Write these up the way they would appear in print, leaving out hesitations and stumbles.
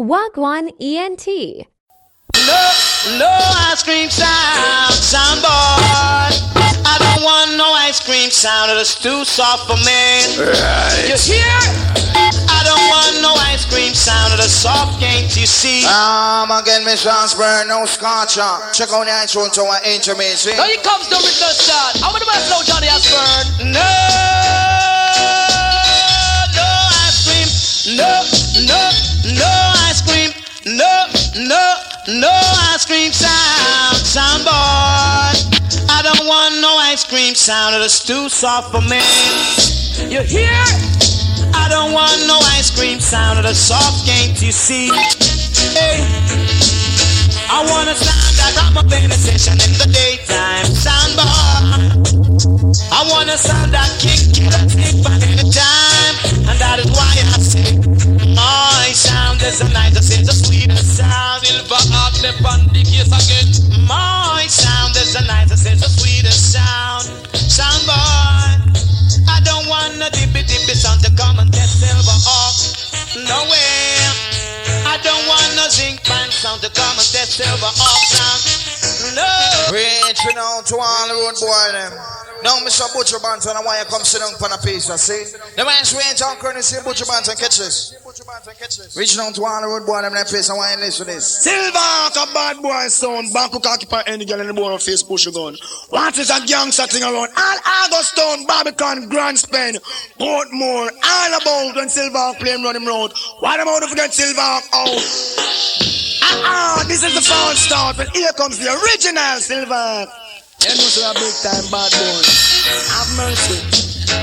Wagwan ENT. No ice cream sound boy. I don't want no ice cream sound, it's too soft for me. Right. You hear? I don't want no ice cream sound, it's soft, can't you see? Again, Miss Osborne, no scotch. Check out the iTunes to our intimacy. Now it comes to with the start. I'm gonna slow Johnny Osborne. No ice cream. No ice cream. No ice cream sound boy. I don't want no ice cream sound, it's too soft for me. You hear? I don't want no ice cream sound, it's soft, can't you see? Hey, I want a sound that got my penetration in the daytime, sound boy. I want a sound that kick by any time, and that is why I say my sound is the nicest, it's the sweetest sound. Silver Ark, the bandy case again. My sound is the nicest, it's the sweetest sound. Sound boy, I don't want a dippy sound to come and get Silver Ark. No way. I don't want no zinc band sound to come and get Silver Ark sound. No. Reaching out to all the road boy them. Now Mr. Butcher Banton, and why you come sit down for a piece, you see? The man's range on currency Butcher Banton catches. Reaching out to all the road boy them that place, and why you listen to this? Silver, a bad boy sound. Bangkok occupy any girl in the board of face push a gun. What is a gangster thing around? All Augustone, Barbican, Grand Spen, Portmore, all about when Silver play him run him road. Why them out to forget Silver out? This is the false start, but here comes the original Silver. You know so a big time bad boy. Have mercy.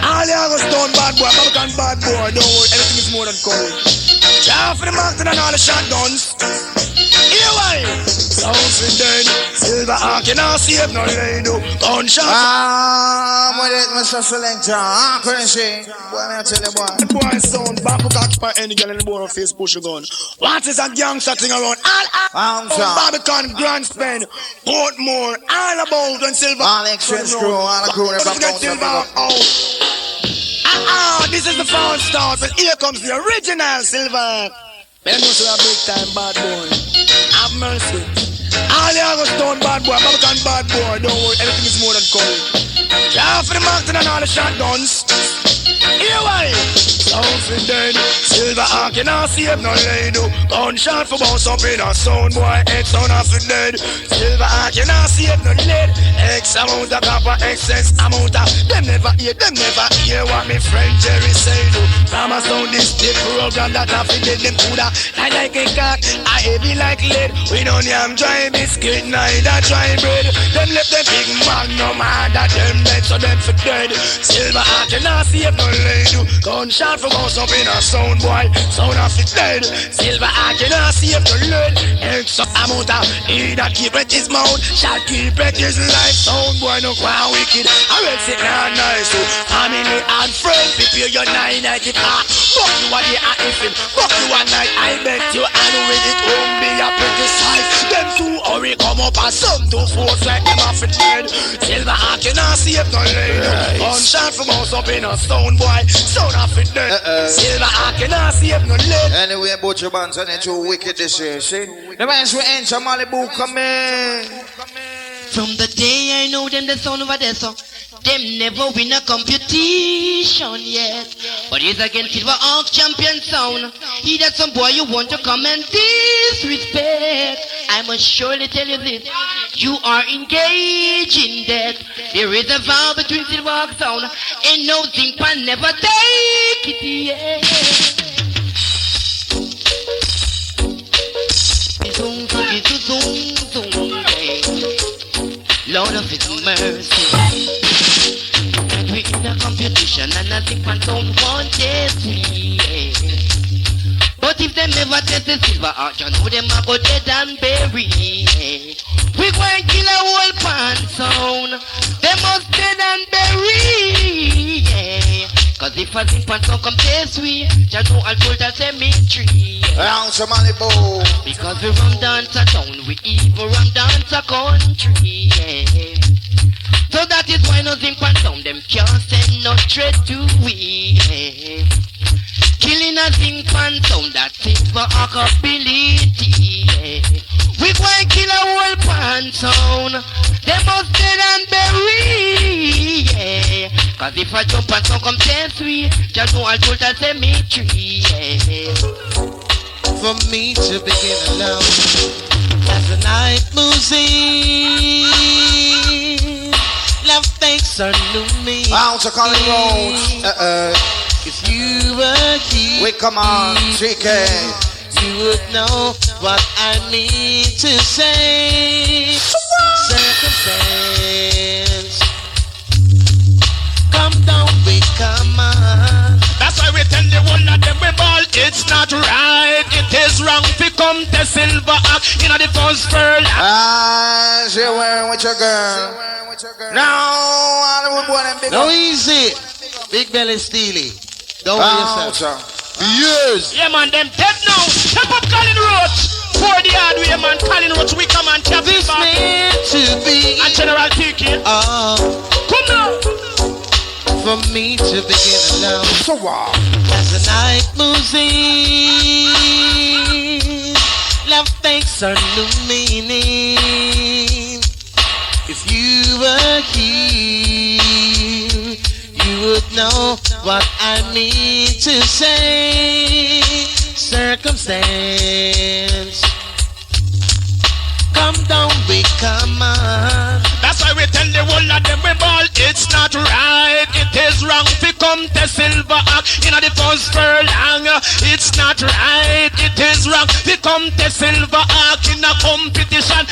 All the Augustone bad boy, Barbican bad boy. Don't worry, everything is more than courage. Shout for the mountain and all the shotguns. Here why? Sounds for dead. Silver Ark, you not save no lady. Gunshot. With it, Mr. Selector. Currency. Boy, I tell you, boy. The boy sound, Bangkok occupy any girl in the board of face push a gun. What is a gangster thing around? All Barbican, Grand Spen, Portmore, all about when Silver. All exchange crew, all the crew. Don't forget Silver out. This is the false start, but here comes the original Silver. You know so a big time bad boy. Have mercy. All the Augustone bad boy, Barbican bad boy. Don't worry, everything is more than courage. Shout for the mountain and all the shotguns. Here why? Sound for dead. Silver Ark, you not save no lady. Gunshot for bounce up in a sound boy. X sound off for dead. Silver Ark, you not save no lead. X amount of copper, excess amount of. Them never hear what me friend Jerry say do. From a sound this the program that I fit them coulda. I like a cock, I heavy like lead. We don't yam dry biscuit, neither dry bread. Them left them big man, no matter them dead, so them for dead. Silver Ark, you not save no lady. Gunshot for bounce up in a sound boy. Sound off it dead. Silver Ark, you not save no lead. X amount of he that keep it his mouth, shall keep it his life. Sound boy no quite wicked. I will sit down nice. So family and friends, prepare your 990 car. Fuck you what they are ifing. Fuck you one night. I bet you and with it won't be a pretty sight. Them two hurry come up and some two force like them off it dead. Silver Ark, you not save no lady. Gunshot from house up in a stone boy. Sound off it dead. Silver Ark, you not save no lady. Anyway, Butcher Banton ain't too wicked this year, see? The man's we enter Malibu, come in. From the day I know them, the sound over there, so them never win a competition yet. But it's against Silver Ark champion sound. He that some boy you want to come and disrespect. I must surely tell you this. You are engaged in that. There is a vow between Silver Ark sound. And no zinc can never take it yet. Zoom, zoom, zoom, zoom, Lord of His mercy. We in a competition and I think man don't want test me. But if them never test the Silver Ark, you know them a go dead and bury. We go and kill a whole pan sound. They must dead and bury. Cause if a zinc pan sound come test we, you know I'll build a cemetery. Round to Malibu. Because we run dance a town, we even run dance a country. So that is why no zinc pan sound them can't send no threat to we. Kill in a zinc and sound that fit for ability. We go and kill a whole pan sound. They must dead and bury. Yeah. Cause if I jump and sound come test we, just know I'll put a cemetery. Yeah. For me to begin alone as the night moves in, love takes a new me. Out of Colin Road. If you were here, Wait, come on, TK. you would know what I mean to say. Circumstance, come down, we come on. That's why we tell the one of them we ball. It's not right, it is wrong. We come to silver act in the first pearl. She wearing with your girl. Now, Hollywood boy and big No up. easy, big belly steely. Don't worry yourself. Yes. Yeah man, them dead now. Step up Colin Roach. For the hard way man, Colin Roach, we come and tap This this back. meant to be And General TK. Come now. for me to begin alone. So wow. As the night moves in, love takes a new meaning. If you were here, you would know what I mean to say. Circumstance, come down, we come on. That's why we tell the whole of them we ball. It's not right, it is wrong. We come to silver act in the first furlong. It's not right, it is wrong. We come to silver act in a competition.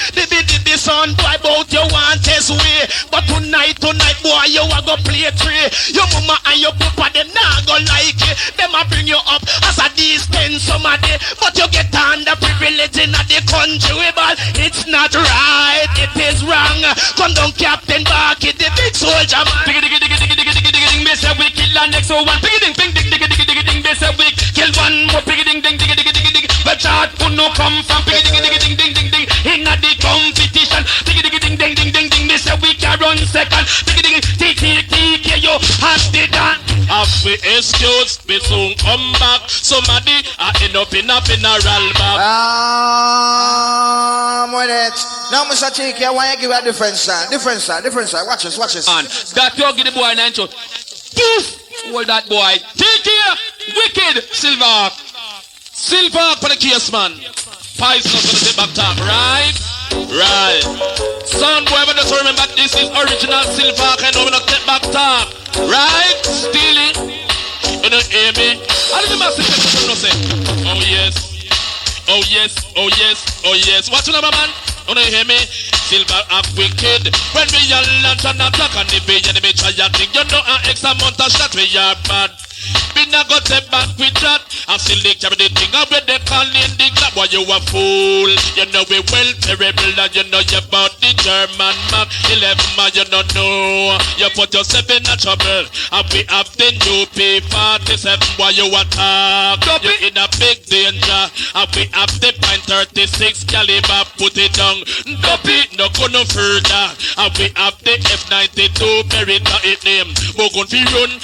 The son boy bout you want this way. But tonight boy you a go play three. Your mama and your papa them not go like it. Them a bring you up as a dispense somebody. But you get under privilege in the country we ball. It's not right, it is wrong. Come down Captain Barky, the big soldier man. Digga digga digga digga digga digga digga ding. Me say we kill the next one. Digga ding ding digga digga digga digga ding. Me say we kill one more. Digga ding ding digga digga digga digga. But chart who no come from. Digga digga digga ding ding ding ding. In the competition. Digga digga ding ding ding ding ding. Me say we can run second. Digga digga TK you have the done. Have we excuse, we soon come back. Somebody end up in a funeral back. With it. Now, Mr. TK, I want to give you a different side. Different side. Watch this. And that you give the boy 9 to poof! Hold that boy. Take care! Wicked! Silver for the case, man. Pies not gonna take back talk, right? Right. Sound boy, but just remember this is original Silver, and no, we not take back talk. Right? Stealing. You don't hear me? I don't know say. Oh yes. Oh yes. What's your number, man? You don't hear me? Silver up wicked. When we are lunch and a black and the bay and the try and think you know an extra amount of shot we are bad. We not got them back with that. I still they carry the thing up with the calling the club. Why you a fool? You know we well terrible and you know you about the German Mark 11 man you don't know. You put yourself in a trouble. And we have the new P47. Why you attack? You in a big danger. And we have the .36 caliber. Put it down. Dopey no go no further. And we have the F92 Beretta it name. We're going to run.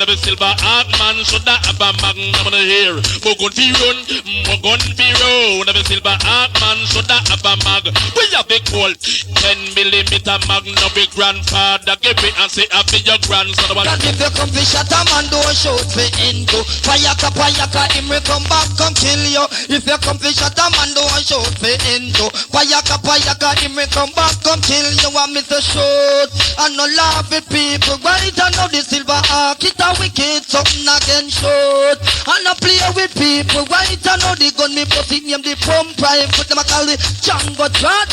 Never silver art man should have a magnum on the hair. We're going to run. Never silver art man should have a mag. We have a cold 10mm magnum. Big grandfather give it and say happy your grandson. Cause if you come to shot a man don't shoot for into. Payaka him will come back come kill you. If you come to shot a man don't shoot for into. Payaka him will come back come kill you. Want me to shoot and no laugh at people. Right I know the silver arc it a wicked something again shoot. And I play with people. Right I know the gun me put it name the pump prime. Put them a call the Django draw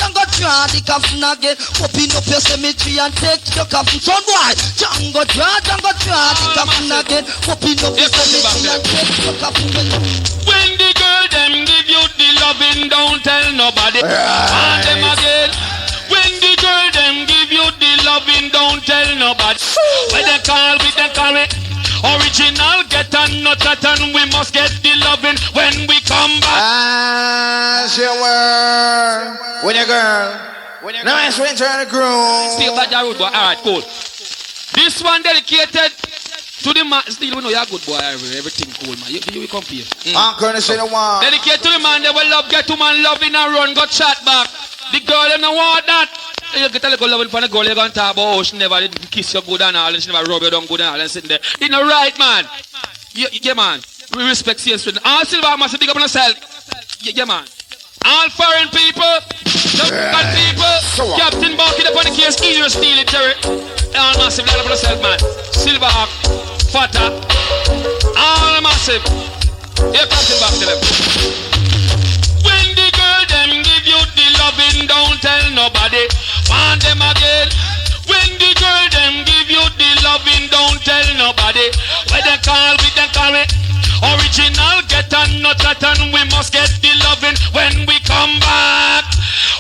the coffin again. Open up your cemetery and take your coffin. Son boy Django draw the coffin again. Open up your cemetery and take your coffin. When the girl them give you the loving, don't tell nobody. And them again. When the girl them give you the loving, don't tell nobody. When they call it original, get and not that, and we must get the loving when we come back. As you were with your girl. Nice winter in the groove. Still that road, but alright, cool. This one dedicated To the man, still we know you're a good boy, everything cool, man. You come here. Uncle, say the one. Dedicate to the man, they will love, get to man, love in a run, got shot back. The girl, them don't want that. You get a little loving for the girl, you're going to talk about how she never did kiss you good and all, and she never rub you down good and all, and sitting there. It's not right, man. Yeah, man. We respect serious with all silver must big up on yourself. Yeah, man. All foreign people, Jamaican people, Captain Bucket upon the case, either steal it, Jerry. All massive, lot of yourself, man. Silver Hawk, Fata, all massive. Here Captain back to them. When the girl them give you the loving, don't tell nobody. Want them again. When the girl them give you the loving, don't tell nobody. When they call me. Original get and not that, and we must get the loving when we come back.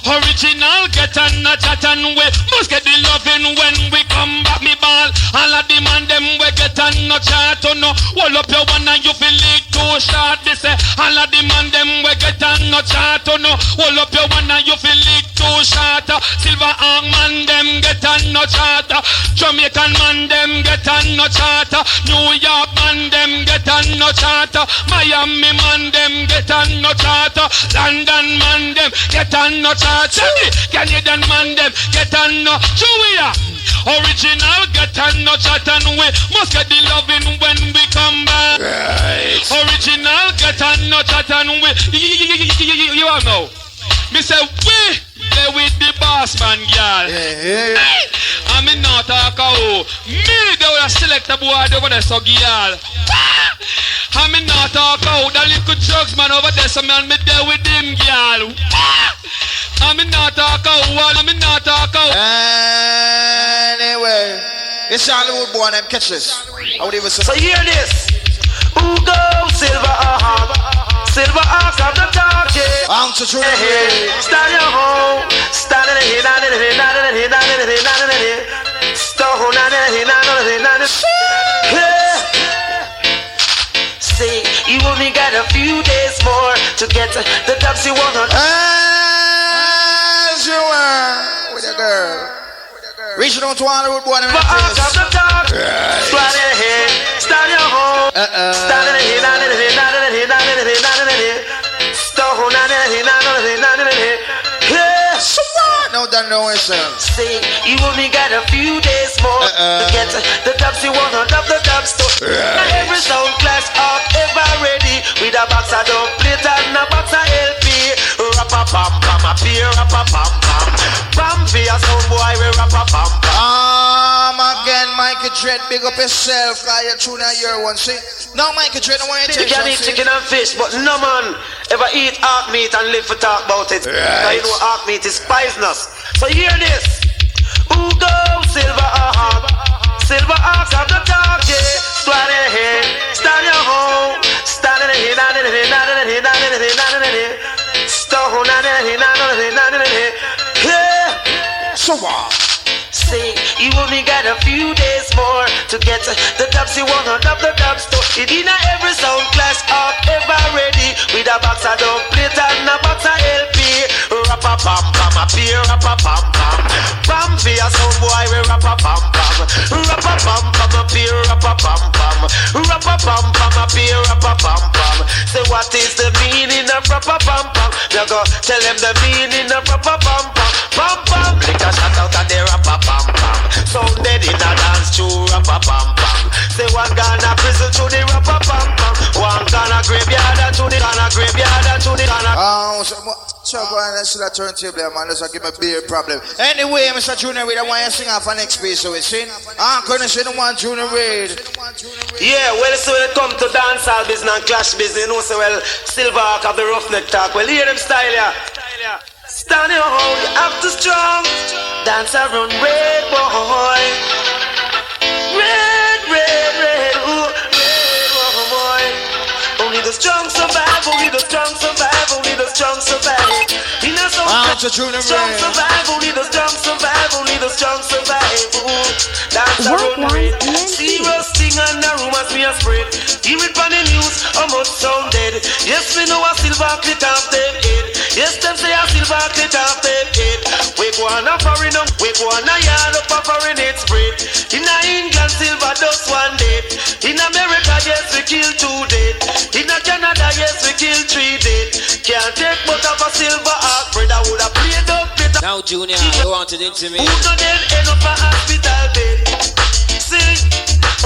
Original get and not that, and we must get the loving when we come back. Me ball, all of the man them we get and not chat on no. Hold up your one and you feel it too short. They say all of the man them we get and not chat on no. Hold up your one and you feel it too short. Silver arm man them get and not chat. Jamaican man them get and not chat. New York man them get and not chat. Miami man them get on no charter. London man them get on no charter. Canadian man them get on no Julia. Original get on no charter. And we must get the loving when we come back. Right. Original get on no charter. And we you all know. Me say we there with the boss man, girl. Yeah. Hey, I'm in not talk out. Me they will select a boy over there, so girl. I'm in not talk out. That little drugs man over there, so man me there with him, girl. I'm in not talk out. I'm in not talk out. Anyway, it's Hollywood boy and them catches. I would even say. So hear this. Who go Silver Hawk? Silver Hawk of the dark, yeah. I'm to true. Stand your home. Stand in the head, down in the head, down in the head, down in the head, down in the head. Stone down in the head, down in the head, down in the head. Say you only got a few days more to get the dubs you want. As you were with a girl. Reaching out to Hollywood boy and them Hawk of the dark. Stand in the head. Stand your home. Stand in the head, down in the head, down in the head, down in the head, down in the head. Stone down in the head, down in the head, down in the head. No, that no yourself. Say you only got a few days more to get the dubs you want on the dubs to. Every sound class up ever ready with a box of dub plate and a box of LP. Rappa pam pam a beer, rappa pam pam. Pam for your sound boy, we rappa pam pam. Again, Michael Dread, big up yourself. Cause you're tune out your one. See, now Michael Dread, I want you to you can eat chicken and fish, but no man ever eat hawk meat and live to talk about it. Right. You know hawk meat is poisonous. So hear this. Who go Silver Hawk? Silver Hawk of the dark, yeah. Stand in the head, stand your home. Stand in the head, down in the head, down in the head, down in the head, down in the head. Stone down in the head, down in the head, down in the head. Yeah. So what? Say you only got a few days more to get the dubs you want on the dubs to. It in every sound class up ever ready with a box of dub plate and a box of LP. Rappa pam pam a beer, rappa pam pam. Pam for your sound boy, we rappa pam pam. Rappa pam pam a beer, rappa pam pam. Rappa pam pam a beer, rappa pam pam. Say what is the meaning of rappa pam pam? You go tell them the meaning of rappa pam pam. Pam pam, lick a shot out of the rappa pam pam. Sound dead in a dance to rappa pam pam. Say one gonna prison to the rappa pam pam. One gonna graveyard to the graveyard to the so go ahead and see that turntable there, man. Let's give me a beer problem. Anyway, Mr. Junior Reid, I want you to sing off our next piece, so we sing. I'm gonna sing the one Junior Reid. Yeah, well, so when it comes to dancehall business and clash business, you know, so well, Silver Hawk of the roughneck talk. Well, hear them style, yeah. Stand your home, you have to strong. Dance around red boy. Red, ooh, red boy. Only the strong survive, only the strong survive, only the strong survive. In a strong survive, only the strong survive, only the strong survive. Ooh, dance around red. See rusting on the rumors me a spread. Hear it on the news, almost sound dead. Yes, we know a silver clit off them head. Yes, them say a silver clit off them head. We go on a foreign, we go on a yard up a foreign head spread. In a England, silver dust one day. America, yes, we kill 2 dead. In Canada, yes, we kill 3 dead. Can't take but of a silver arc, brother would have played up better. Now, Junior, you wanted into me. Who don't end up a hospital bed? See,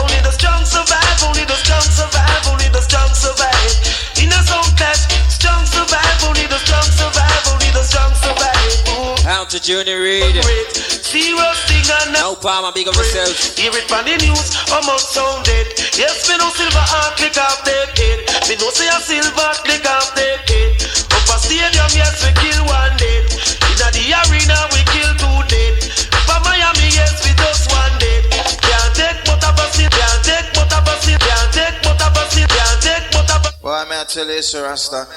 only the strong survive, only the strong survive, only the strong survive. In a sound clash, strong survive, only the strong survive, only the strong survive. Out to Junior Reid. Serious thing and now, Palmer, big of yourself. Hear it from the news, almost sounded. Yes, me no silver heart click off their head. Me no say a silver click off their head. Up a stadium, yes, we kill 1 dead. In the arena, we kill 2 dead. For Miami, yes, we just 1 dead. Can't take but a bus, can't take but a bus, can't take but a bus, can't take but a bus. Boy, may I tell you, Sir Rasta.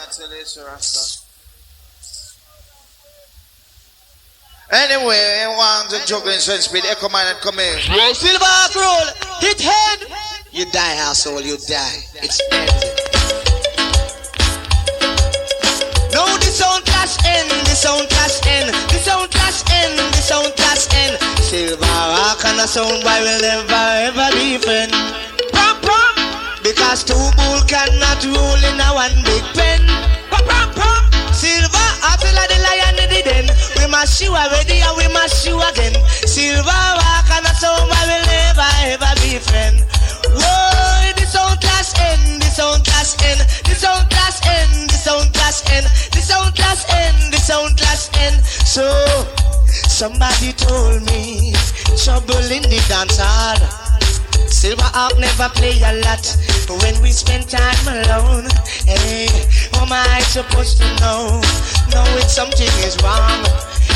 Anyway, I want the juggling sense speed, echo man and come in. Silver roll, hit head. You die, asshole, you die. It's ended. No, the sound clash end, the sound clash end, the sound clash end, the sound clash end. Silver rock and a sound boy will never ever be friend. Pump, pump. Because 2 bulls cannot rule in a 1 big pen. Pump, pump, pump. Silver, apple of the lion in the den. We must you already and we must you again. Silver rock and a sound boy will never ever be friend. Whoa, the sound clash end, the sound clash end, the sound clash end, the sound clash end, the sound clash end, the sound clash end. So, somebody told me, trouble in the dance hall. Silver Hawk never play a lot when we spend time alone. Hey, how am I supposed to know? Know when something is wrong?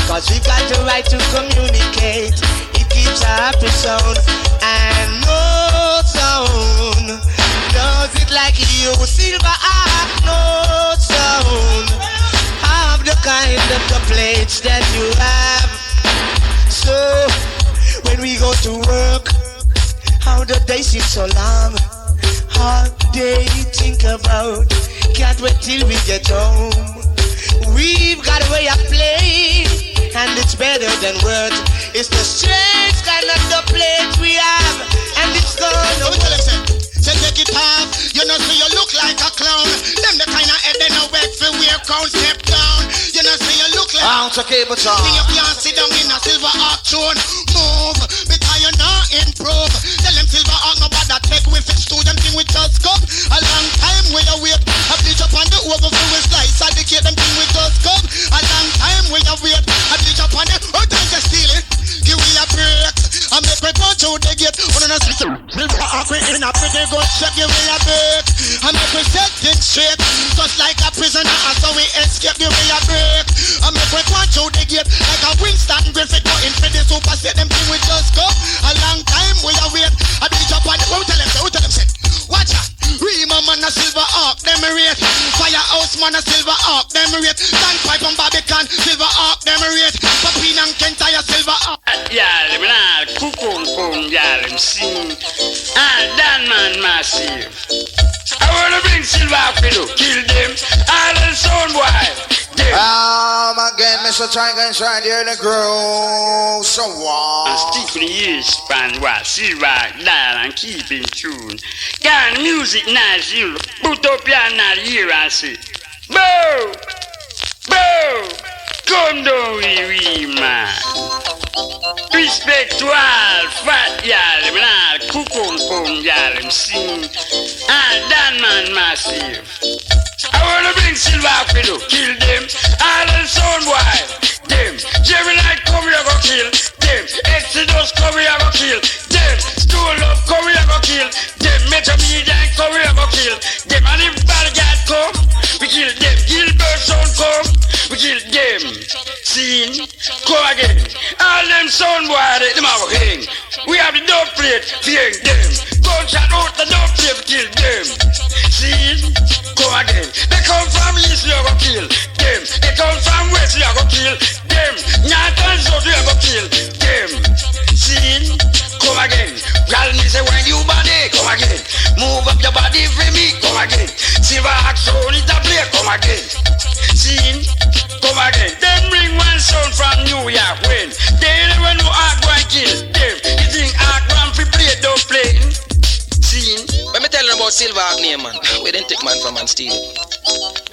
Cause we got the right to communicate. It keeps a happy sound. And no sound does it like you. Silver Hawk, no sound have the kind of the plates that you have. So when we go to work, how the day seems so long. All day think about. Can't wait till we get home. We've got a way of playing, and it's better than words. It's the strange kind of the plate we have, and it's gonna work. Say take it off, you know so you look like a clown. Them the kind of head they no wait for wear crown step down. You know so you look like I'm to cable talk. you can't sit down in a silver arc tune. Move, because you not improve. Tell them silver arc no bother take with it. To them thing with just cup. A long time we you wait. I bleach up on the overflow with slice. I decay them thing with just cup. A long time we you wait. I bleach up on the oh don't just steal it. Give me a break. I make me punch out the gate. One of the silver arc we in a pretty good shape. Give me a break. I make me set things straight. Just like a prisoner and so we escape. Give me a break. I make me punch out the gate. Like a Winston Griffith going for the super set. Them thing with just cup. A long time we you wait. I bleach up on the who tell them say watch out. Rima man a silver arc, them rate. Firehouse man a silver arc, them rate. Sandpipe and Barbican, silver arc, them rate. Papine and Kentire, silver arc. Y'all, me nah cook y'all, him sing. Dan man massive. I wanna bring silver arc for you, kill them. All the sound boy. Again, Mr. Tiger's right here in the groove. So what? And stick for the years span, what? Silver dial and keep in tune. Can music nice, you put up your not here and say, Boo! Boo! Come down, wee man. Respect to all fat y'all, me nah cook y'all, him sing. Dan man massive. I wanna bring silver for you, kill them. All the sound boy, them. Gemini come here go kill them. Exodus come here go kill them. Stool up come here go kill them. Metromedia come here go kill them. And if Balgard come, we kill them. Gilbert sound come, we kill them. Scene, come again. All them sound boy, them have a hang. We have the dub plate, fear them. Gunshot out the dub plate, kill them. Scene, come again. They come from east, you go kill them. They come from west, you go kill them. North and south, you go kill them. See, come again. Girl, me say when you body, come again. Move up your body for me, come again. Silver action is a play, come again. See, come again. Then bring one sound from New York when they never know how to kill them. You think I grand free play, don't play. See, but Silver name, man. We didn't take man from man steal.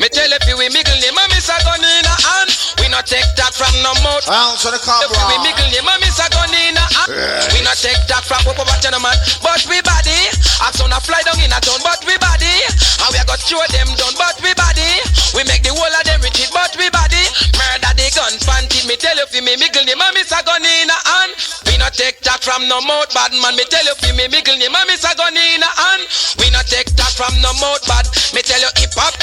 Me tell you, we middle name, and Miss a gun in a hand. We not take that from no mouth. So the cobra. We middle name, and Miss a gun in a hand. We not take that from what man. But we body. As on a fly down in a town, but we body. And we got throw them down, but we body. We make the whole of them retreat, but we body. Murder the gun, panty. Me tell you, me middle name, and Miss a gun in a hand. We not take that from no mouth, bad man. Me tell you, me middle name, and Miss a gun in a hand. We not take that from no mouth, bad. Me tell you, hip hop,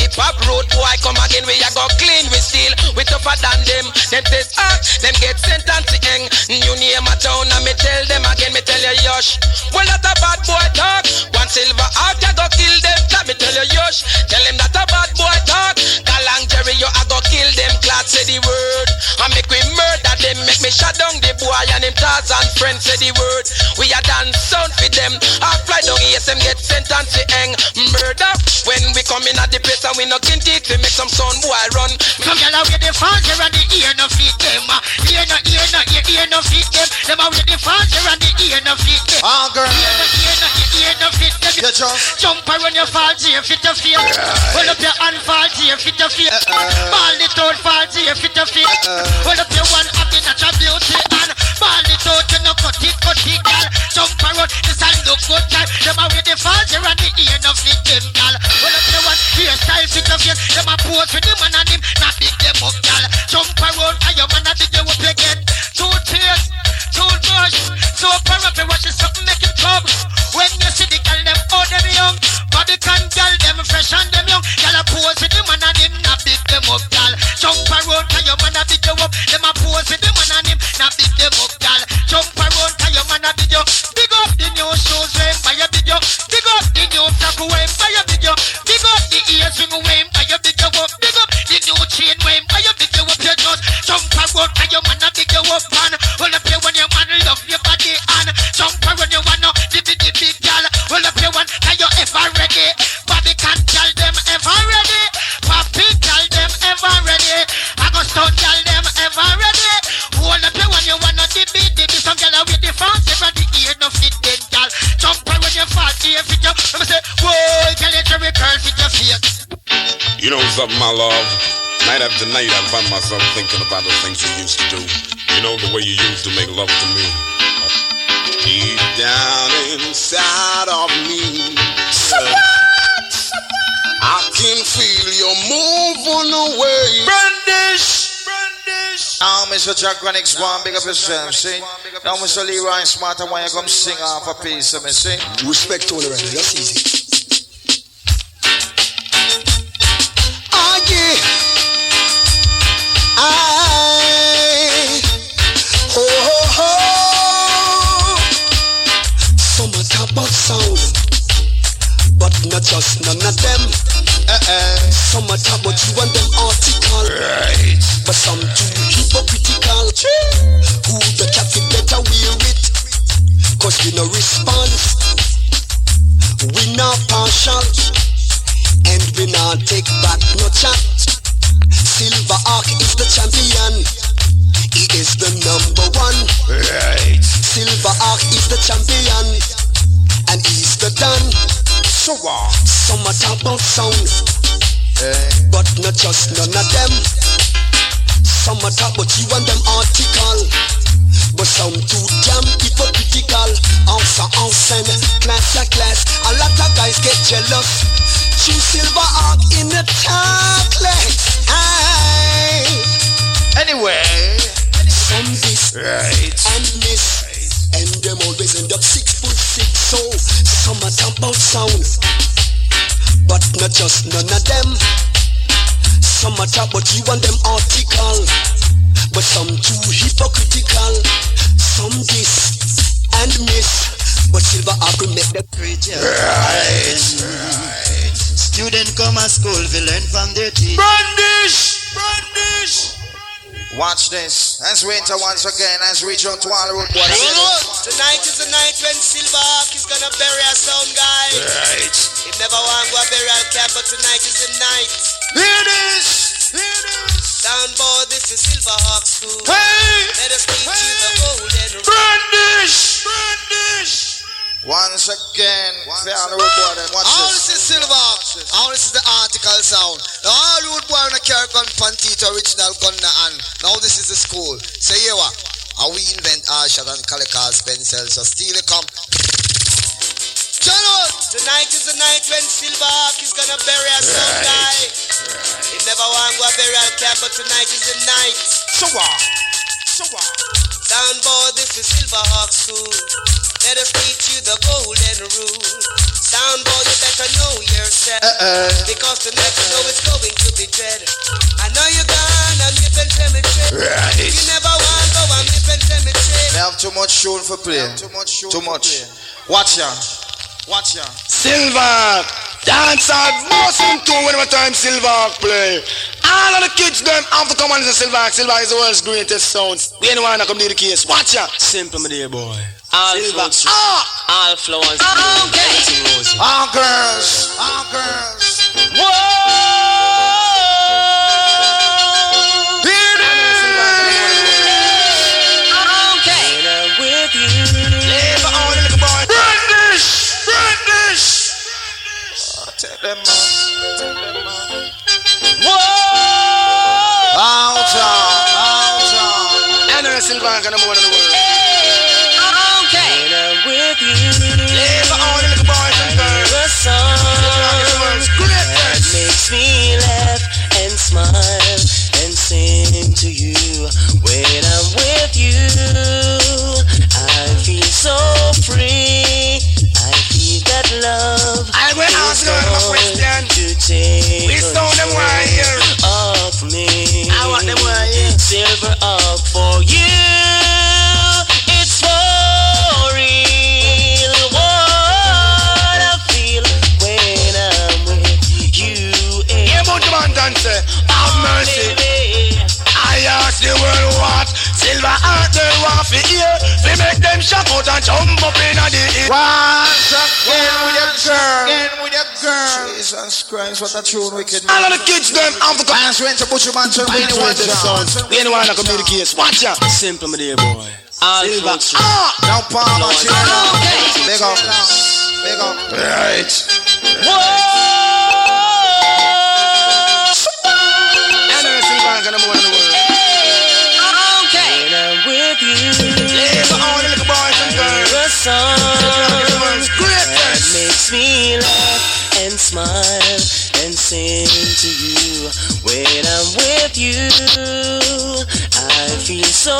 road boy come again. We a go clean, we steal, we tougher than them. Them face hot, them get sentenced to hang. New name a town, and me tell them again. Me tell you, yosh. Well, that a bad boy talk. One silver out, I go kill them. Clap, me tell you, yosh. Tell him that a bad boy talk. Galang Jerry, you I go kill them. Clap, say the word. And make we murder them. Make me shut down the boy and him Tarzan friends say the word. We a dance sound for them. Half fly down, yes, them get sentenced to hang. Murder. When we come in at the place and we no kin teeth, we make some sound boy run. Some gyal a with the fancy and the ear no fit them. Ear no fit them. Them a with the fancy and the ear no fit them. Girl. Ear no fit them. You just jump around your fall to your fit to feel. Hold up your hand fall to your fit to feel. Ball the toad fall to your fit to feel. Hold up your one up in a beauty and ball the toad you no cut it girl. Jump around this and look good time. Them a with the fancy and the ear no fit them girl. Hold up your one hairstyle fit to feel. Them a pose with the man and him not big them up girl. Jump around and your man a big you up again. Toothpaste, toothbrush, soap and rub wash is something make it trouble. When you see the girl them old them young, body can girl them fresh and them young. Girl a pose with the man and him not big them up girl. Jump around and your man a big you up. Them a pose with the man and him not big them up girl. Jump around and your man a big you. Big up the new shoes when buy a big you. Big up the new frock when buy a big you. Big up the ears when buy a big you up. Big up the new chain when buy a big you up. You just jump around and your man a big you up man. Hold up your when your man love your body and jump around your one the big girl. Hold up your one that you ever ready. Bobby can't tell them ever ready. Papi tell them ever ready. I go stone tell them ever ready. Hold up your one you wanna the some girl with the fancy from the ear no fit then girl. Jump around your fat ear fit you. Let me say, whoa, girl it's a curl fit your face. You know something, my love? Night after night I find myself thinking about the things you used to do. You know the way you used to make love to me. Deep down inside of me, I can feel you moving away. Brandish. Now Mr. Jack Granix one big up yourself, see? Now Mr. Leroy Smart and when you come sing off a piece of me, see? Respect all around, that's easy. Oh yeah. Some talk about sound, but not just none of them. Some talk about you and them article, right? But some too hypocritical. Who the cafe better wear it? Cause we no response. We not partial, and we not take back no chat. Silver Ark is the champion. He is the number one. Right. Silver Ark is the champion, and he's the Don. So some talk about sound, but not just none of them. Some talk about you and them article, but some too damn hypocritical. Answer, class to class. A lot of guys get jealous. Choose Silver Ark in the chocolate. Anyway, some this and miss, and them always end up 6'6". So some talk about sound, but not just none of them. Some talk about you and them article, but some too hypocritical. Some this and miss, but Silver Ark will make them great. right. Student come to school, we learn from their teachers. Brandish. Watch this. Let's wait once again. Let's reach out to all the road boys. Tonight is the night when Silver Ark is gonna bury a sound guy. Right. He never want to go a burial camp, but tonight is the night. Hear this. Soundboard, this is Silver Ark School. Hey. Let us teach you the golden rule. Brandish. One Once again, say on the road boy, then watch All this. this is Silver. All this is the article sound. Now all road boy on a carry gun pantito original gun na hand. Now this is the school. Say here what? How we invent our shot and calicars pencils so steal it come. John, tonight is the night when Silverhawk is gonna bury a some guy. He never want to go bury a camp, but tonight is the night. So what? Soundboy, this is Silverhawk school. Let us teach you the golden rule. Soundboy, you better know yourself. Because tonight you know it's going to be dread. I know you're gonna nip and cemetery. Right. You never want to go and nip and cemetery. They have too much tune for play. Too much. Watch ya. Silver, dance out, most in tune whenever time Silver play. All of the kids them have to come on to Silver. Silver is the world's greatest sounds. We anyone that come to the case. Watch ya. Simple, my dear boy. All Silver. flowers. Ah! All flowers. Okay. All girls. Whoa! Take them man. Whoa! Ocho. And the Silver gonna move on the world. Okay. When I'm with you, Live all the little boys and girls. the song that makes me laugh and smile and sing to you. When I'm with you, I feel so free. I feel that love. I will ask them a question. To take We stone them right here. of me. I want them right here. Silver up for you. It's for real. What I feel when I'm with you. Yeah, but the man dance, have mercy. I ask the world what Silver and the want for ear. We make them shock out and jump up in the air. Once again with your girl. Jesus Christ, what a tune wicked. All of the kids them have to come. Once went to Butcher Man to We anyone the sons. We anyone that come to the case. Watch ya. Simple, my dear boy. All Silver. flowers. Now Palmer, chill out. Okay. Big up. Right. And the Silver gonna move on the world. Okay. When I'm with you, Live all the little boys and girls. the song The world's that greatest. makes me laugh and smile and sing to you. When I'm with you, I feel so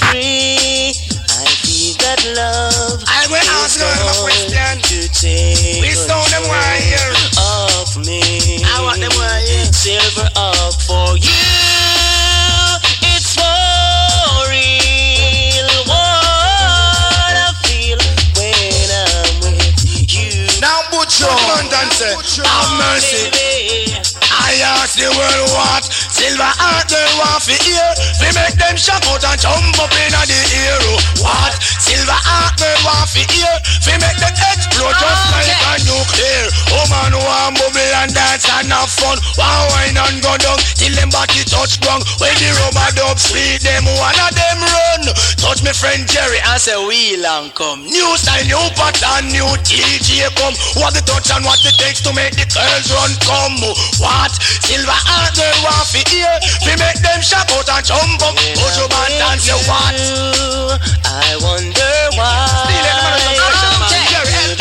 free. I feel that love. I will ask them a question. To take We stone them right here. of me. I want them right here. Silver up for you. It's for real. What I feel when I'm with you. Now Butcher. Man dance, have mercy. Baby. I ask the world what Silver and the want for ear. We make them shock out and jump up in the air. What Silver and the want for ear. We make them explode just like a nuclear. Oh man, one bubble and dance and have fun. One wine and go down till them body touch ground. When the rubber dub sweet, them one of them run. Touch me friend Jerry and say wheel and come. New style, new pattern, new DJ come. What the touch and what it takes to make the girls run come. What Silver and the want for ear. We make them shout out and jump up. Ocho man dance you what? I wonder why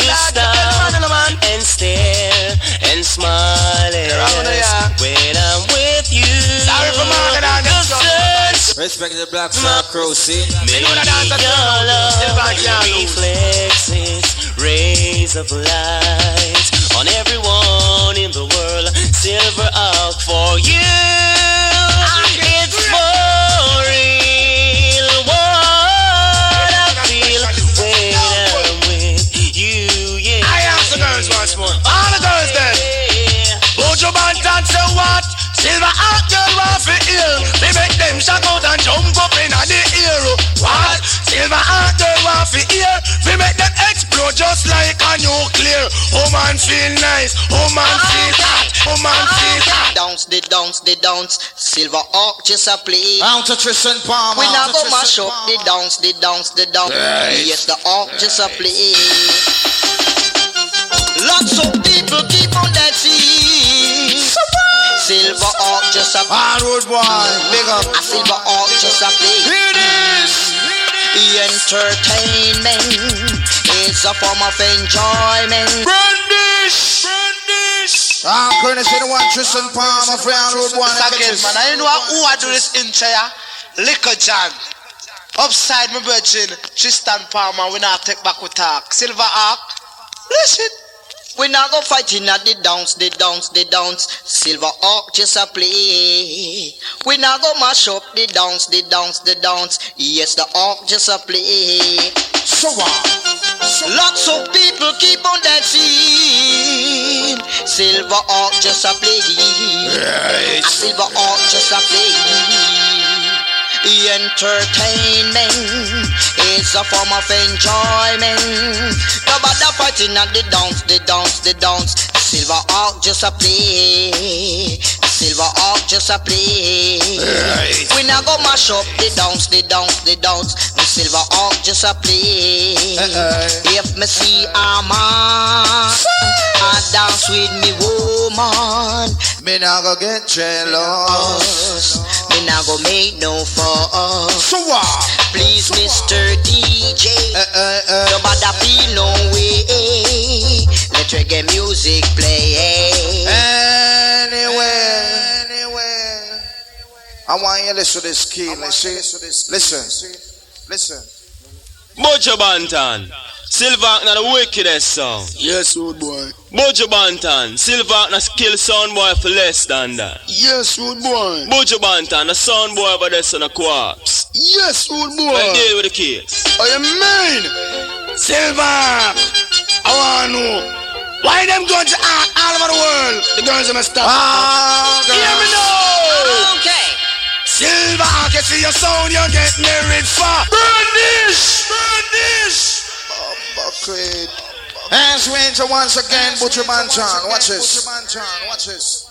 you stop and stare and smile when I'm with you. Sorry for Morgan and the Respect the Black Star Crew, see? Maybe your love reflects its rays of light on everyone in the world. Silver out for you. It's for real. What I feel when I'm with you. Yeah. I ask the girls once more. All the girls then. Ocho man dance you what? Silver out girl want for ear. We make them shout out and jump up in the air. What? Silver out girl want for ear. We make them explode just like a nuclear. Oh man feel nice. Oh man feel hot. Oh man feel hot. The dance. Silver Hawk just a play. Out to Tristan Palmer. We now go mash up the dance. Right. Yes, the Hawk just a play. of people keep on dancing. Silver Hawk just a road boy, big up. A Silver Hawk just a play. Here it is. Entertainment is a form of enjoyment. Brandish. Courtesy the one Tristan Palmer, friend road boy. Again, man, I know who I do this intro, yeah? Liquor John. Upside my virgin, Tristan Palmer, we not take back with talk. Silver Hawk, listen. We not go fighting at the dance. Silver Hawk just a play. We not go mash up the dance. Yes, the Hawk just a play. So Lots of people keep on dancing. Silver Hawk just a play. right. A Silver Hawk just a play. Entertainment is a form of enjoyment. Nobody fighting at the dance. Silver Hawk just a play. Silver Hawk just a play. Right. We not go mash up the dance. The Silver Hawk just a play. If me see a man, I dance with me woman. Me not go get jealous. Me not go make no fuss. So what? Please, Mr. DJ, nobody feel no way. Let reggae music play. Anyway, I want you to listen to this key. Listen. Mojo Bantan, Silver na the wickedest song. Yes, old boy. Mojo Bantan, Silver na skill sound boy for less than that. Yes, old boy. Mojo Bantan, the sound boy over there on a corpse. Yes, old boy. I deal with the case. Oh, you mean? Silver, I want to know. Why them going to act all over the world? The girls are messed up. Hear me now. Okay. Silver, I can see your sound, you get married for. Brandish. Hands went once again, Butcher Bantan. Watch this.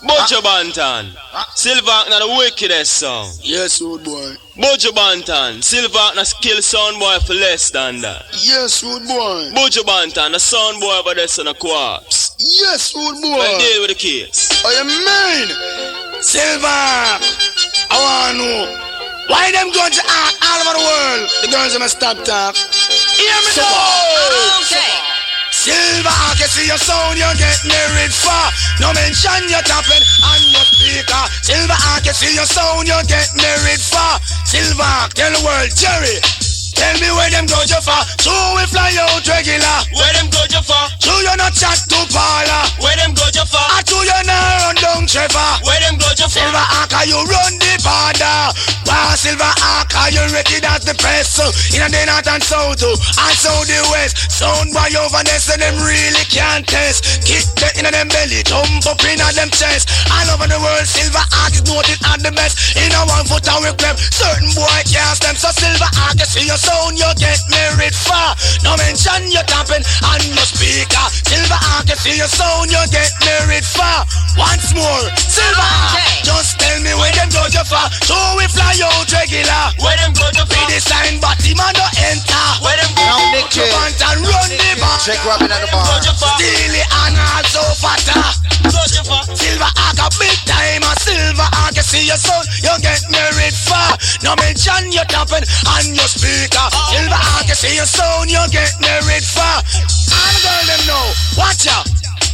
Mojo Bantan, Silver na the wickedest song. Yes, old boy. Mojo Bantan, Silver na skill sound boy for less than that. Yes, old boy. Mojo Bantan, the sound boy over there on a corpse. Yes, old I boy. deal with the case. Oh, you mean? Silver, I want to know. Why them going to act all over the world? The girls are messed up talk. Hear me now. Okay. Silver, I can see your sound, you get married for. No mention your tapping on your speaker. Silver, I can see your sound, you get married for. Silver, tell the world, Jerry. Tell me where them go you for. So we fly out regular. Where them go you for? So you not chat to Paula. Where them go you for? I you not run down Trevor. Where them go you for? Silver Anchor, you run the border. Wow, Silver Anchor, you ready that's the press. In the north and south, and south the west. Sound boy over there, so them really can't test. Kick that in them belly, jump up in them chest. All over the world, Silver Anchor is noted at the best. In a 1 foot and with them, certain boy can't stem. So Silver Anchor, see your sound, you get married for. No mention your tapping and your speaker. Silver Anchor, see your sound, you get married for. Once more, Silver Anchor, just tell me where them go you for. So we fly out regular. Where them go you for? We design but him a no enter. Where them go Now you Nick for? Want and run the bar. Check Robin at the bar. Steal it and also fatter. Silver Anchor, big time a Silver Anchor, see your son, you get married for. No mention your tapping and your speaker. Silver Anchor, see your son, you get married for. All the girl them know, watch out.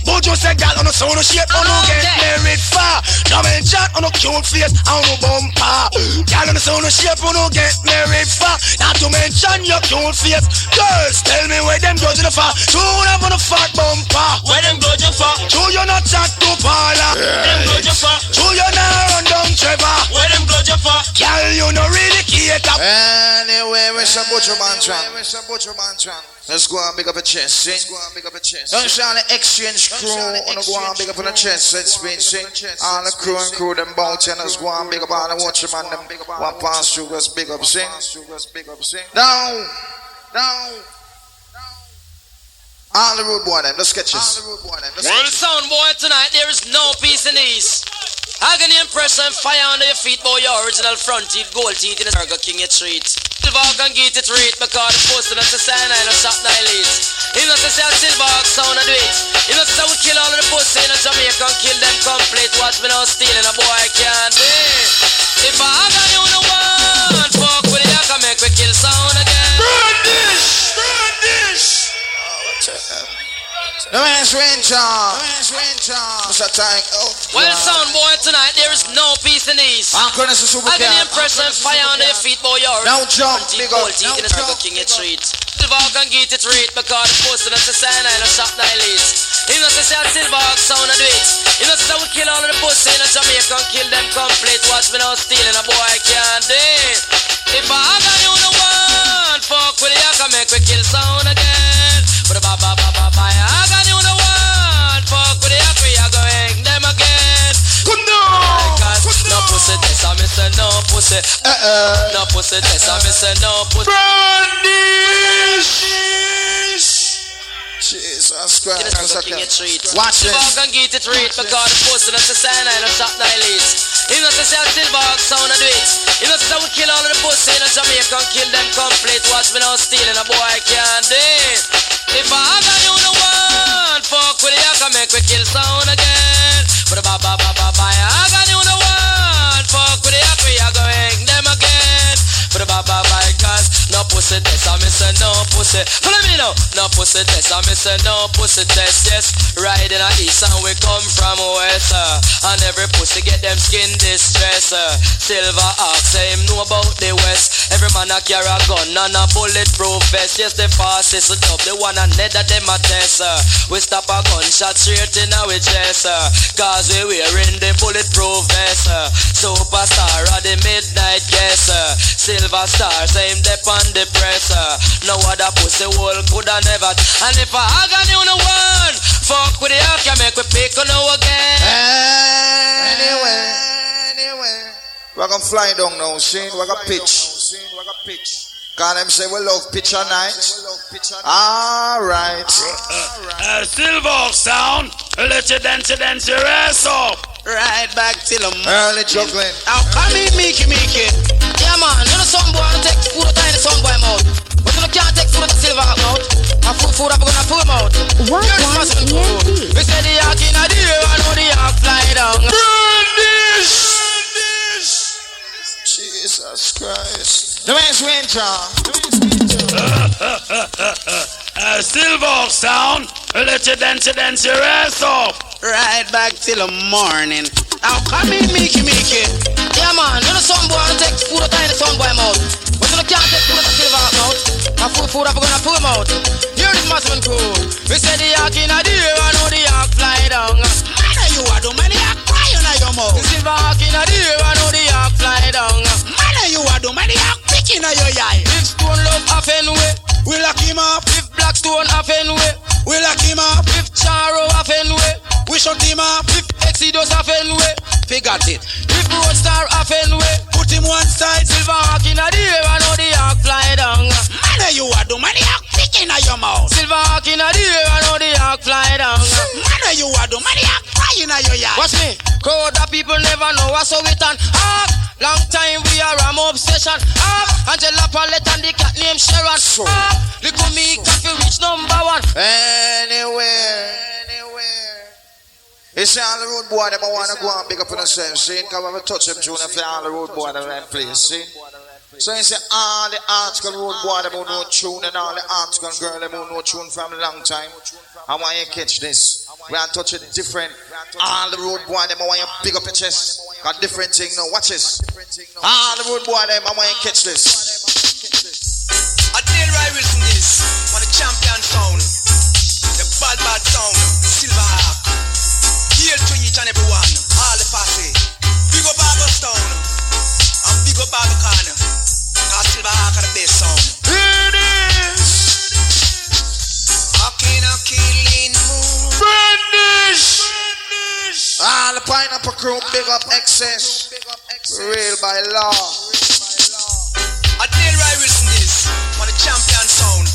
But you say girl on a sound shape, on no get married for. No mention on a cute face, on no bumper. Girl on a sound shape, on no get married for. Not to mention your cute face. Girls, tell me where them go to the far. Two them on a fat bumper. Where them go you for? Two you not chat to Paula. Where them go you for? Two you not run down Trevor. Where them go you for? Girl, you no really cater. Anyway, Mr. Butcher Bantan. Let's go and big up a chest, see? Don't say all the exchange crew, wanna go and big up on the chest, see? All the crew them bout, and let's go and big up all the watchman, them one pass through, let's big up, see? Down. All the road boy, them, the sketches. Well, sound boy, tonight there is no peace in ease. Agony and pressure and fire under your feet, boy, your original front teeth, gold teeth in the Burger King you treat. Silverhawk can get it rate because the post in the sign and the shop dilates. You know to say Silverhawk sound and do it. You know to say we kill all of the pussy in Jamaica and kill them complete. Watch me now stealing a boy can't do it. If I agony on the one, fuck with it, I can make we kill sound again. Burn this! No man's range on. Well, sound boy, tonight there is no peace in these. Agony and pressure and fire under your feet, boy, your now jump, big up. in the Burger King you treat. Silverhawk can get it rate because the post in the sign and the shop dilates. You know to say Silverhawk sound and do it. You know to say we kill all of the pussy in Jamaica and kill them complete. Watch me now stealing a boy can't do it. If I agony on the one, fuck with it, I can make we kill sound again. But agony on the one, fuck with it, we are going them again. No pussy test, I miss no pussy. No pussy test, I miss no pussy. Burn this! Jesus Christ. Watch it. Silverhawk can get it rate because the post in the sign and the shop dilates. You know to say Silverhawk sound and do it. You know to say we kill all of the pussy in Jamaica and kill them complete. Watch me now stealing a boy can't do it. If I agony on the one, fuck with it, I can make we kill sound again. But agony on the one, fuck with it, we are going them again. But cause no pussy test, I miss no pussy. Follow me now. No pussy test, I miss no pussy test. Yes, right in the east and we come from west. And every pussy get them skin distress. Silverhawk say him know about the west. Every man a carry a gun and a bulletproof vest. Yes, the fastest dub, the one and nether them a test. We stop a gunshot straight in our chest. Cause we wearing the bulletproof vest. Superstar of the midnight guest. Silver star, same dep on the press. No other pussy hole coulda never. And if I agony on the one, fuck with the I can make we pick on now again. Anyway, we're gonna fly down now, see? We're gonna pitch. Can them say we love pitch all night? Alright. Silverhawk sound, let you dance your ass off. Right back till early juggling. I'll come in, Mickey. Yeah, man, you know some boy don't take food out of some boy mouth. But you can't take food out of Silverhawk mouth. And food up gonna pull him out. What one ENT? We say the yak in the air, I know the yak fly down. Burn this! Jesus Christ. The man's winter. Silverhawk sound, let you dance your ass off. Right back till the morning. Now come in, Mickey. Yeah, man, you know some boy don't take food out of some boy mouth. But you can't take food out of Silverhawk mouth. And food up gonna pull him out. Hear this massive crew. We say the yak in the air, I know the yak fly down. Man, you are the man, you are crying on your mouth. Silverhawk in the air, I know the yak fly down. Man, you are the man, you are picking on your eye. If Stone Love half anyway, we lock him up. If Blackstone half anyway, we lock him up. If Charo half anyway, we shut him up. If Exodus half anyway, forgot it. If Roadstar half anyway, put him one side. Silverhawk in the air, I know the yak fly down. Man, you are the man, you are picking on your mouth. Silverhawk in the air, I know the yak fly down. Man, you are the man, you are crying on your eye. Watch me. Crowd of people never know what's so it and up. Long time we are a obsession. Up. Angela Palette and the cat named Sharon. Up. Look at me, coffee reach number one. Anywhere. You see all the road boy, them want to go and pick up on themselves, see? Because we touch them tune and all the road boy, them place, see? So you see all the article road boy, them who know tune, and all the article girl, them who know tune from a long time. I want you to catch this. We are touching different. All the road boy, them I want you to pick up your chest. Got different thing now. Watch this. All the road boy, them I want you to catch this. I did Rios in this. On the champion sound. The bad sound. Silverhawk. Here to each and every one. All the posse. Big up August Town. And big up Abercorn. Cause Silverhawk are the best sound. Here it is. A killing moon. Brandish. All the pineapple crew, big up excess. Real by law. I did Rios in this. On the champion sound.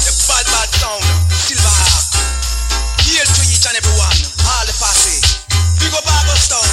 The bad sound. Silverhawk. Here to each and every one. All the posse. Big up August Town.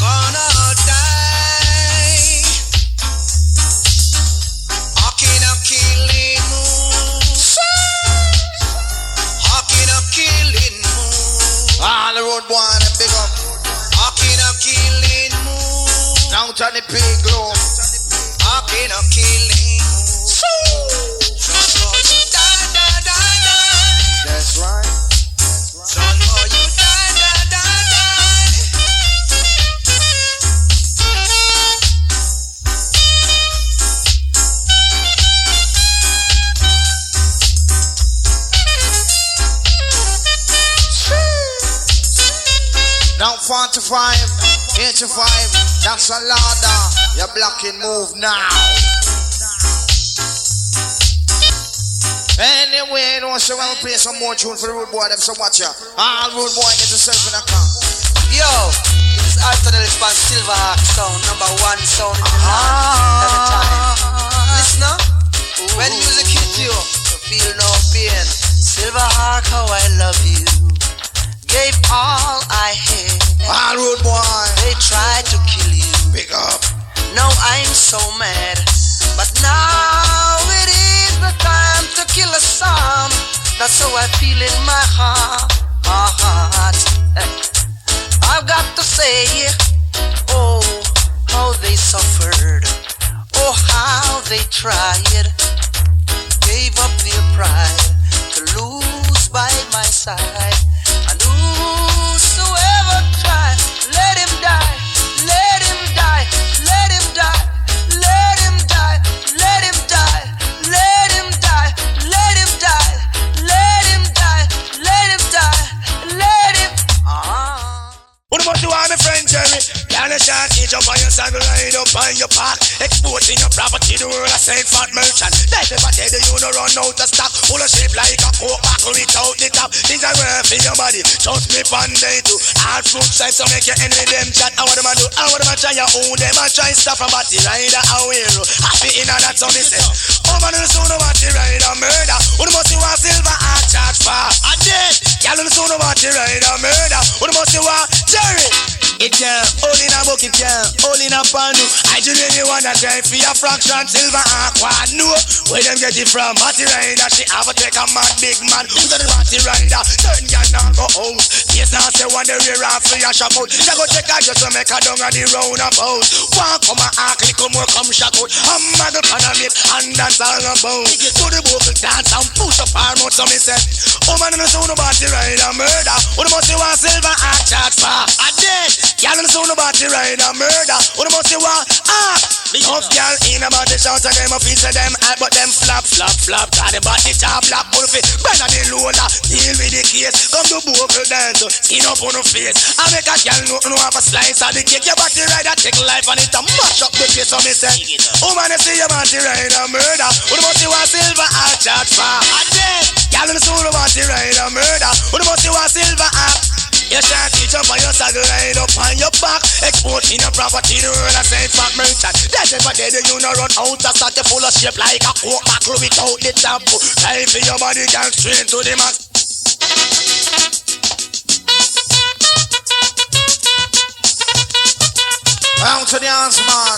gonna die. Hawking a killing moon. Hawking a killing moon. Ah, the road boy, them big up. Hawking a killing moon. Now to the pig globe. Hawking a killing moon. That's right. Son boy, you die, die, die, die. Now 45, 85, that's a ladder. You're blocking move now. Anyway, you know, so I'll play some more tune for the road boy, them so watch ya. All road boy, get yourself in a car. Yo, this is after the response Silverhawk sound, #1 sound in the land. Every time. Listen up. When music hits you, you feel no pain. Silverhawk, how I love you. Gave all I had. All road boy. They tried to kill you. Big up. Now I'm so mad. But now it is the time to kill a song. That's how I feel in my heart. I've got to say, oh, how they suffered. Oh, how they tried. Gave up their pride to lose by my side. And whosoever tried, let him die, let him die, let him die, let him die, let him die, let him die, let him die, let him die, let him die, let him. What about you, my friend Jerry? Y'all a shot, each up on your saddle, ride up on your park. Exporting your property, the world a Saint Fat merchant. They never tell you no run out of stock. Full of shape like a pork buckle without the top. Things are worth for your body. Trust me, one day too. Hard fruit size to make your enemy them chat. I want them to do, I want them to try your own. Them a try stuff about the rider a hero. Happy in and that's how they say. Oh man, you soon about the rider murder. Who the most you want silver and charge for? I did. Y'all don't soon about the rider murder. Who the most you want Jerry? It can't, all in a bucket can't, all in a pan. I just really wanna try for a fraction silver aqua. No, where them get it from? Matty rider, she have to take a mad big man. Who's the matty rider? Turn can not go out. Yes, now say one the rear off for your shop out. She go check out just to make a down on the roundabout. One come and act little more come shock out. A muggle pan a make and that's all about. To the vocal dance and push up our mouth so me say. Oh man, no sound about the rider murder. What the most you want silver act charge for? I did. Y'all don't sound about the rider murder. What the most you want? Tough y'all in about the shots of them. A piece of them hot but them flap, flap, flap. Got the body top black on the face. Burn on the loader. Deal with the case. Come to vocal dance. Skin up on the face. I make a girl know have a slice of the cake. Your body rider take life and it a mash up the place. So me say, oh man, you see your body rider murder. What the most you want silver act charge for? I did. Y'all don't sound about the rider murder. What the most you want silver act? You can't teach up on your saddle, ride up on your back. Exporting your property, the world a Saint Fat merchant. That's never dead, you no run out of stock. You full of shape like a coke buckle without the tampoo. Time for your body, girl, straight to the max. Round to the dance, man.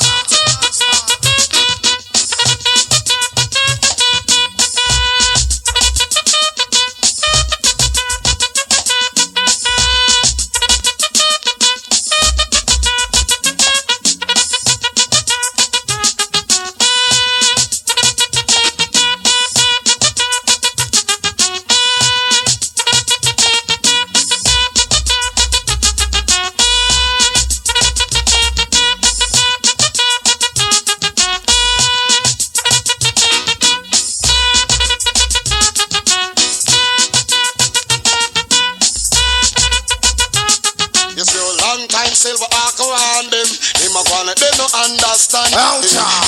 Silver arc around them. Him a gonna they no understand.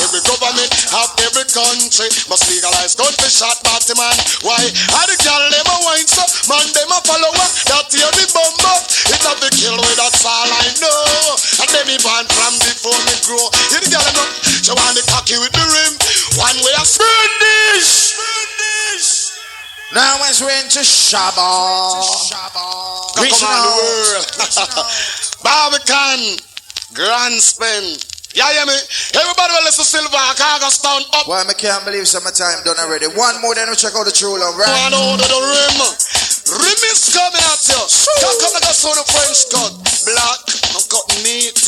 Every government have every country must legalize gun for shot party man. Why? How the girl them a wine so man them a follower that hear the bumbo. It have the kill with that's all I know. And them me born from before me grow. Hear the girl them up. She want the cocky with the rim. One way a Spanish. Now it's went to Shabba. Come on the world. Barbican. Grand spin. Yeah, hear me? Everybody will listen to Silver, Cargastown up. Well, I can't believe some time done already. One more, then we check out the true love, right? One out of the rim. Rim is coming at you. Talk up like a son of French cut. Black, I'm cutting meat.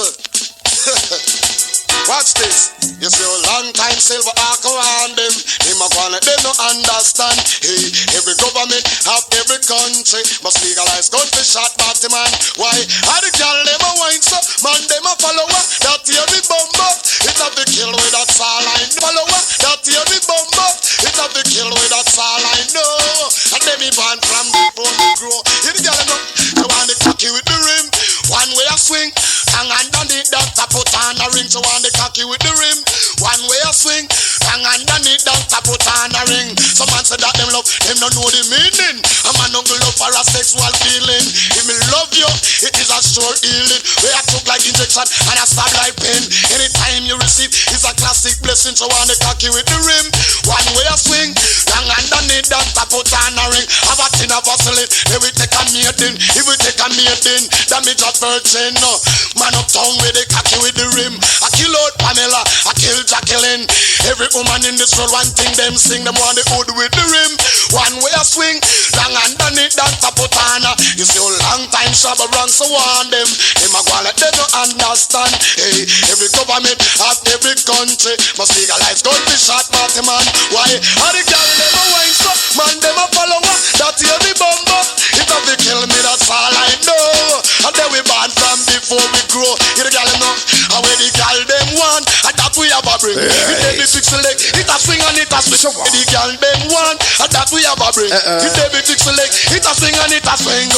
Watch this. You see a long time Silver Ark around them. Him a gonna them no understand. Hey, every government have every country must legalize gun for shot party man. Why? How the girl them a wine so man them a follower that hear the bumbo. It have the kill with that's all I know. Follower that hear the bumbo. It have the kill with that's all I know. And them he born from the bone to grow. Hear the girl them you want the cocky with the rim. One way I swing, hang underneath that I put on a ring. So want the cocky with the rim. One way I swing, hang underneath that I put on a ring. Some man say that them love, them don't know the meaning. A man don't love for a sexual feeling. If me love you, it is a sure healing. Where I took like injection and I stab like pen. Anytime you receive, it's a classic blessing. So want the cocky with the rim. One way I swing, hang underneath that I put on a ring. Have a tin of hustling, they will take a maiden. If we take a maiden, damage a virgin. No. Man uptown with the cocky with the rim. I kill out Pamela, I kill Jacqueline. Every woman in this world, one thing them sing. Them want the hood with the rim. One way I swing, long underneath that taputana. You see a long time Shabba run, so want them. Them a go let them no understand. Hey, every government of every country must legalize gun for shot party man. Why? How the girl them a wine so man them a follower that hear the bumbo. If they kill me, that's all I know. And then we born from before we grow. Hear the girl them know. And where the girl them want, and that we have a bring. It they be fix the leg, it a swing and it a swing. Where the girl them want, and that we have a bring. It they be fix the leg, it a swing and it a swing.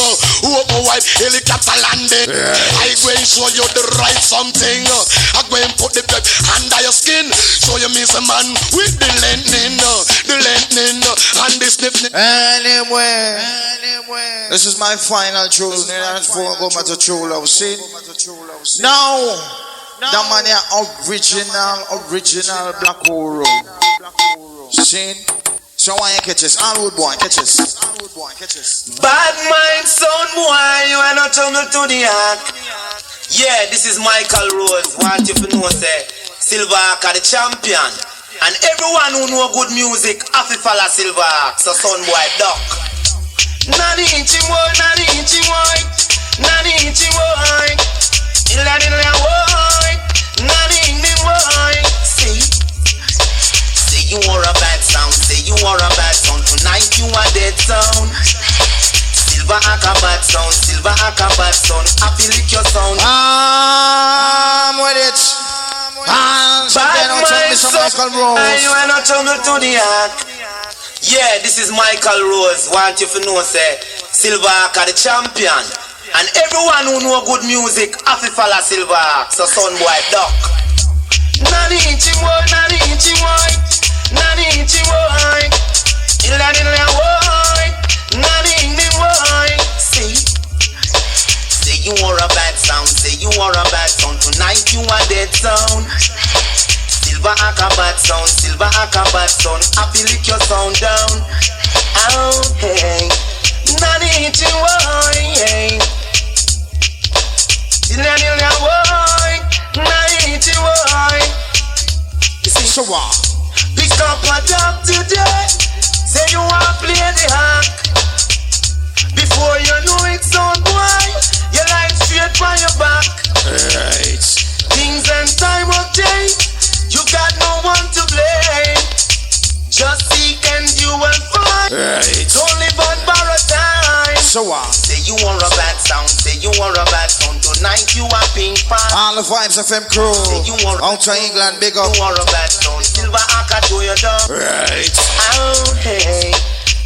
Who up my white helicopter landing? I go and show you the right something. I go and put the pep under your skin. Show you me some man with the lightning, and the sniffing. Anyway, this is my final tune. Before I go to true love, see? Now, the man here original Black Hole. See? So why you catch this? All wood boy, catch this. Bad mind sound boy, you are not tunnel to the ark. Yeah, this is Michael Rose. Want you to know, say, Silver Ark are the champion. And everyone who know good music, have to follow Silver Ark. So son boy, duck. Nani inchi boy, nani inchi boy, nani inchi boy. Illa boy, nani inchi boy. Say you are a bad sound, say you are a bad sound. Tonight you are dead sound. Silver Ark a bad sound, Silver Ark a bad sound. Happy lick your sound. I'm with it. Bad mind sound, you are not tunnel to the ark. Yeah, this is Michael Rose. Want you to know, say, Silver Ark are the champion. And everyone who know good music, have to follow Silver Ark. So son boy, duck. Nani inchi boy, nani inchi boy, nani inchi boy. Illa boy, nani inchi boy. Say you are a bad sound, say you are a bad sound. Tonight you are dead sound. Silver Ark a bad sound, Silver Ark a bad sound. Happy lick your sound down. Oh hey, nani inchi boy, hey. Illa boy, nani inchi boy. You see, so what? Pick up a dog today. Say you want play the hack. Before you know it, sound boy, your life straight by your back. Right. Things and time of day, you got no one to blame. Just seek and you will find. Right. Don't live on borrowed time. So what? Say you are a bad sound, say you are a bad sound. Tonight you are being fine. All the Vibes FM crew. Out to England, big up. You are a bad sound. Silver Ark a do your job. Right. Oh hey,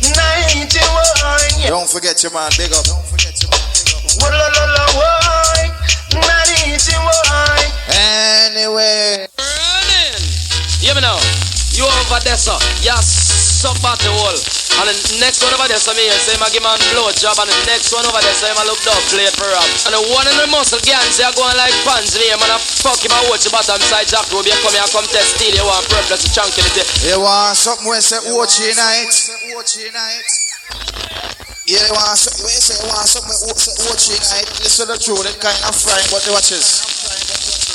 91. Don't forget your man, big up. Anyway. Running. Hear me now. You over there, sir. Yes, suck back the wall. And the next one over there, so me say I give man blow job. And the next one over there, so I look down, play it for rap. And the one in the muscle gang say I going like fans in here. Man, I fuck him, I watch the bottom side Jack Robe. You come here, come test steal. You want purpose to tranquility. You want something where say Ocho night? Yeah, you want something where say Ocho night? Listen to the truth, them kind of frying, but they watch this.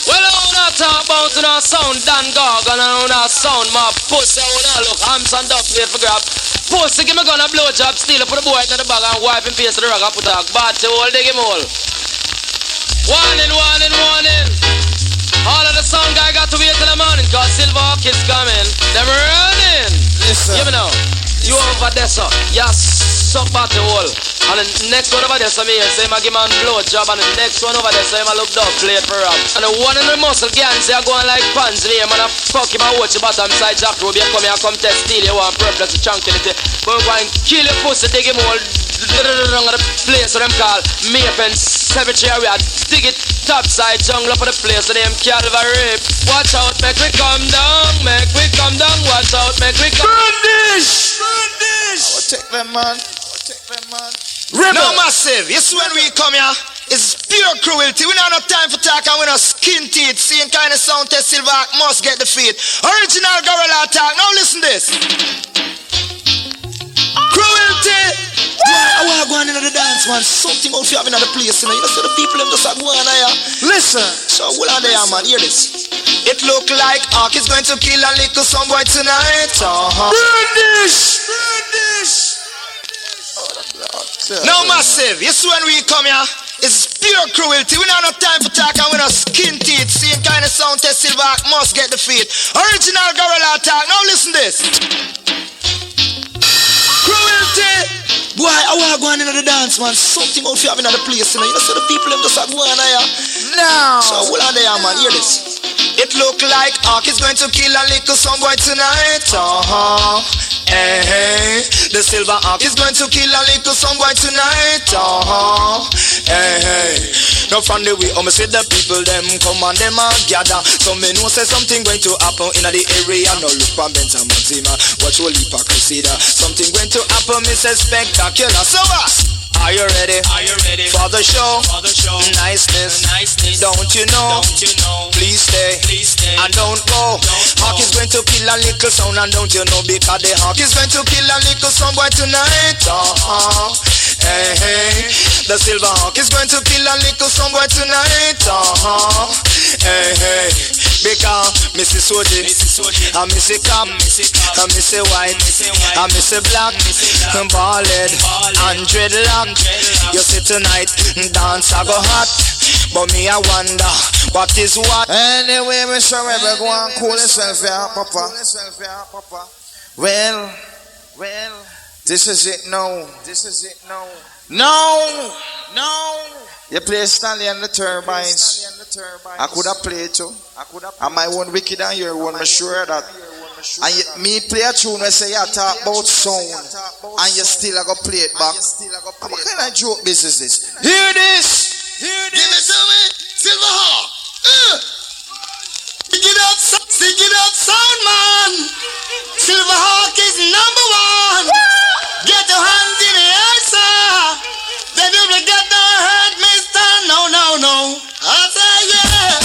Well, I wanna talk about our sound, Dan Gog, and I wanna sound my pussy. I wanna look arms and up play for grab. Pussy, give me gun a blow job, steal it, put the boy in the bag and wipe and paste the rag and put a bad to hold, dig him all. Warning, warning, warning. All of the sound guy got to wait till the morning, cause Silverhawk is coming. Them running. Listen. Give me now. You over there, sir. Yes, suck back the hole. And the next one over there, so me here, say, I give man blow job. And the next one over there, so I look down, play it for rap. And the one in the muscle gangs, they are going like pants there, man. I fuck him, I watch you bottom side Jack Ruby. You come here, come test, steal you, want purpose, tranquility. But we go and kill your pussy, dig him all. On the place of them call Mapen Cemetery area. Dig it topside, jungle up on the place of them Calvary. Watch out, make we come down, make we come down. Watch out, make we come. Brundish! I will take them, man. No massive, you see when we come here, it's pure cruelty. We don't have time for talk and we don't skin teeth. Seeing kind of sound test Silverhawk must get defeat. Original gorilla attack. Now listen this. Cruelty. I want to go on into the dance, man. Something out for having another place, you know. You know, so the people them just have go on here. Listen. So hold on there, man. Hear this. It look like Hawk is going to kill a little some boy tonight. Brundish! No massive, you see when we come here, it's pure cruelty. We don't have time for talk and we don't skin teeth. Same kind of sound test Silverhawk must get defeat. Original gorilla attack. Now listen this. Cruelty. Boy, I want to go on into the dance, man. Something out for having another place, you know. You know, so the people them just have go on here. No. So hold on there, man. Hear this. It look like Hawk is going to kill a little some boy tonight. Hey, hey. The Silverhawk is going to kill a little some boy tonight. Hey, hey. Now from the way I see the people them come and them and gather. Some men know say something going to happen in the area. No look for Benz and Maxima. Watch all heap of Crusader. Something going to happen, me say spectacular. So are you ready? Are you ready for the show? For the show. Niceness. Niceness. Don't you know? Don't you know? Please stay. Please stay. And don't go. Hawk is going to kill a little sound and don't you know? Because the Hawk is going to kill a little sound boy tonight. Hey, hey. The Silverhawk is going to kill a little sound boy tonight. Hey, hey. Because Missy Soji, I miss it cop, I miss it white, I miss it black, bald head and dreadlock. You see tonight, dance I go hot, but me I wonder what is what. Anyway, Mr. Rebel, go and cool yourself here, Papa. Well, this is it now. No. You play Stanley and the Turbines. I could have played too. And my one wicked and your one, I'm sure that. And me play a tune and say you talk about sound and you still go play it back. What kind of joke business is this? Hear this! Give it to me, Silverhawk. Stick it up, sound man. Silverhawk is number one. Get your hands in the air, sir. Then you will get no hurt, mister. No. I say yeah.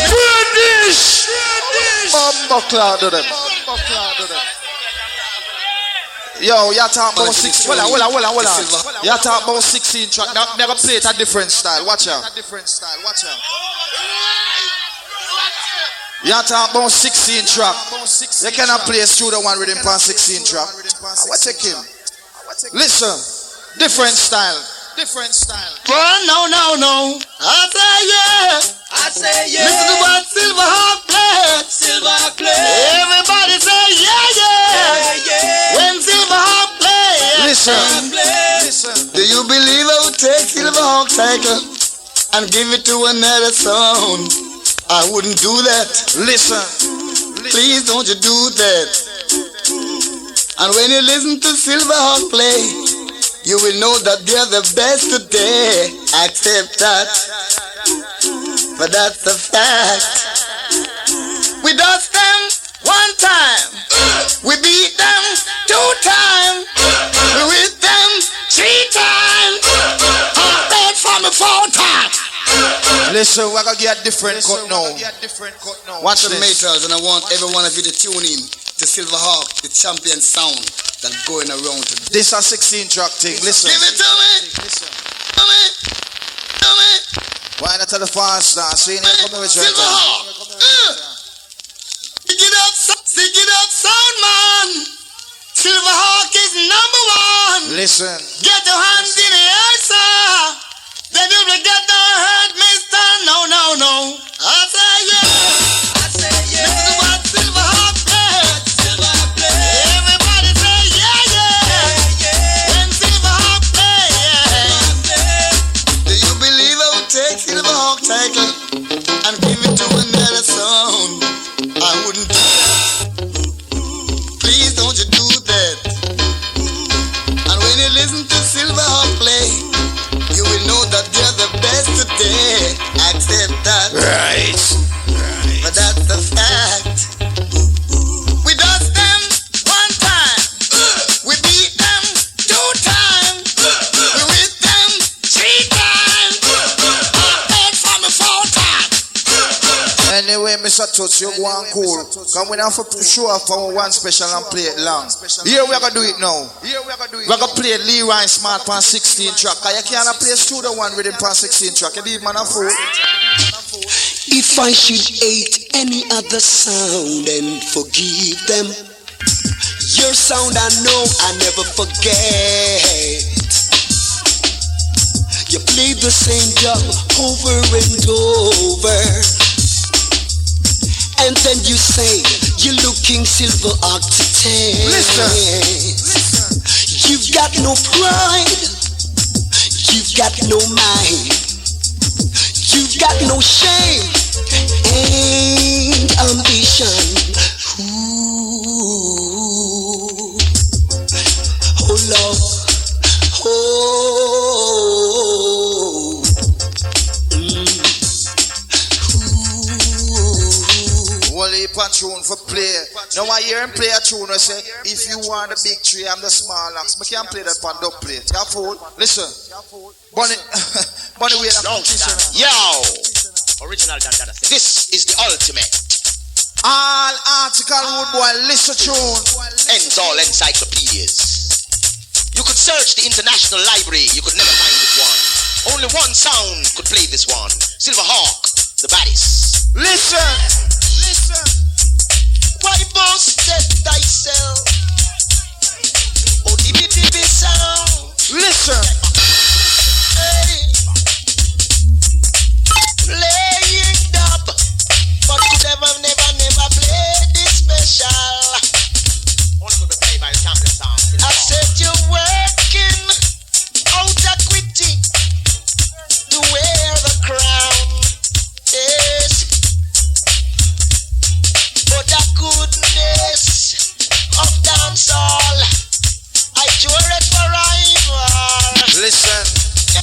British! Bumbuckler to them. Yo, you talk about 16. Hold on. You talk about 16 track. Never play it a different style. Watch out. You talk about 16 track. You cannot play a studio one with him on 16 track. What take him? Listen, different style. Well, no. I say yeah. Listen to what Silverhawk play. Everybody say yeah. When Silverhawk play. Listen. Do you believe I would take Silverhawk cycle and give it to another sound? I wouldn't do that. Listen. Please don't you do that. And when you listen to Silverhawk play, you will know that they're the best today. Accept that. But that's a fact. We dust them 1 time. We beat them 2 times. We whip them 3 times. I played from the 4 times. Listen, we're gonna get a different cut now. Watch the this. Matrons, and I want every one of you to tune in to Silverhawk, the champion sound that's going around today. This is a 16 track thing. Listen. Give it to me. Why not tell the fast star? See you coming with you. Stick it up, sound man. Silverhawk is number one. Listen. Get your hands in the air, sir. Then you will get no hurt, mister. No. I say yeah. This is what Silverhawk plays. Everybody say yeah. When Silverhawk play, do you believe I would take Silverhawk title and give it to another sound? I wouldn't do that. Please don't you do that. And when you listen to Silverhawk play, you will know that they're the best today. Accept that. Right. But that's the fact. We dust them one time. We beat them 2 times. We whip them 3 times. I from the 4 times. Anyway, Mr. Toots, you go on cool. Come we have to show off for one special and play it long. Here we are going to do it now. We're going to play Leroy Smart on 16 track. You can't play Studio One with him on 16 track. You leave man a fool. If I should hate any other sound and forgive them, your sound I know I never forget. You play the same job over and over, and then you say you're looking Silverhawk to 10. Listen. You've got no pride, you've got no mind, you've got no shame and ambition. Ooh. Oh Lord, oh. Wally tune for play. Now I hear him play a tune and say, if you want the big tree, I'm the small axe. But can't play that on dub plate. You fool. Listen. Bunny way Yo. Original Dandana. This is the ultimate. All article wood boy, listen tune. Ends all encyclopedias. You could search the international library, you could never find this one. Only one sound could play this one. Silverhawk, the baddest. Listen. Why boasted thyself? Oh, the sound. Listen. Hey. Playing dub, but could never play this special. Only could be played by the champion sound. I said you're working out of quitting to wear the crown. Yes. For the goodness of dancehall, I sure it for rival. Listen,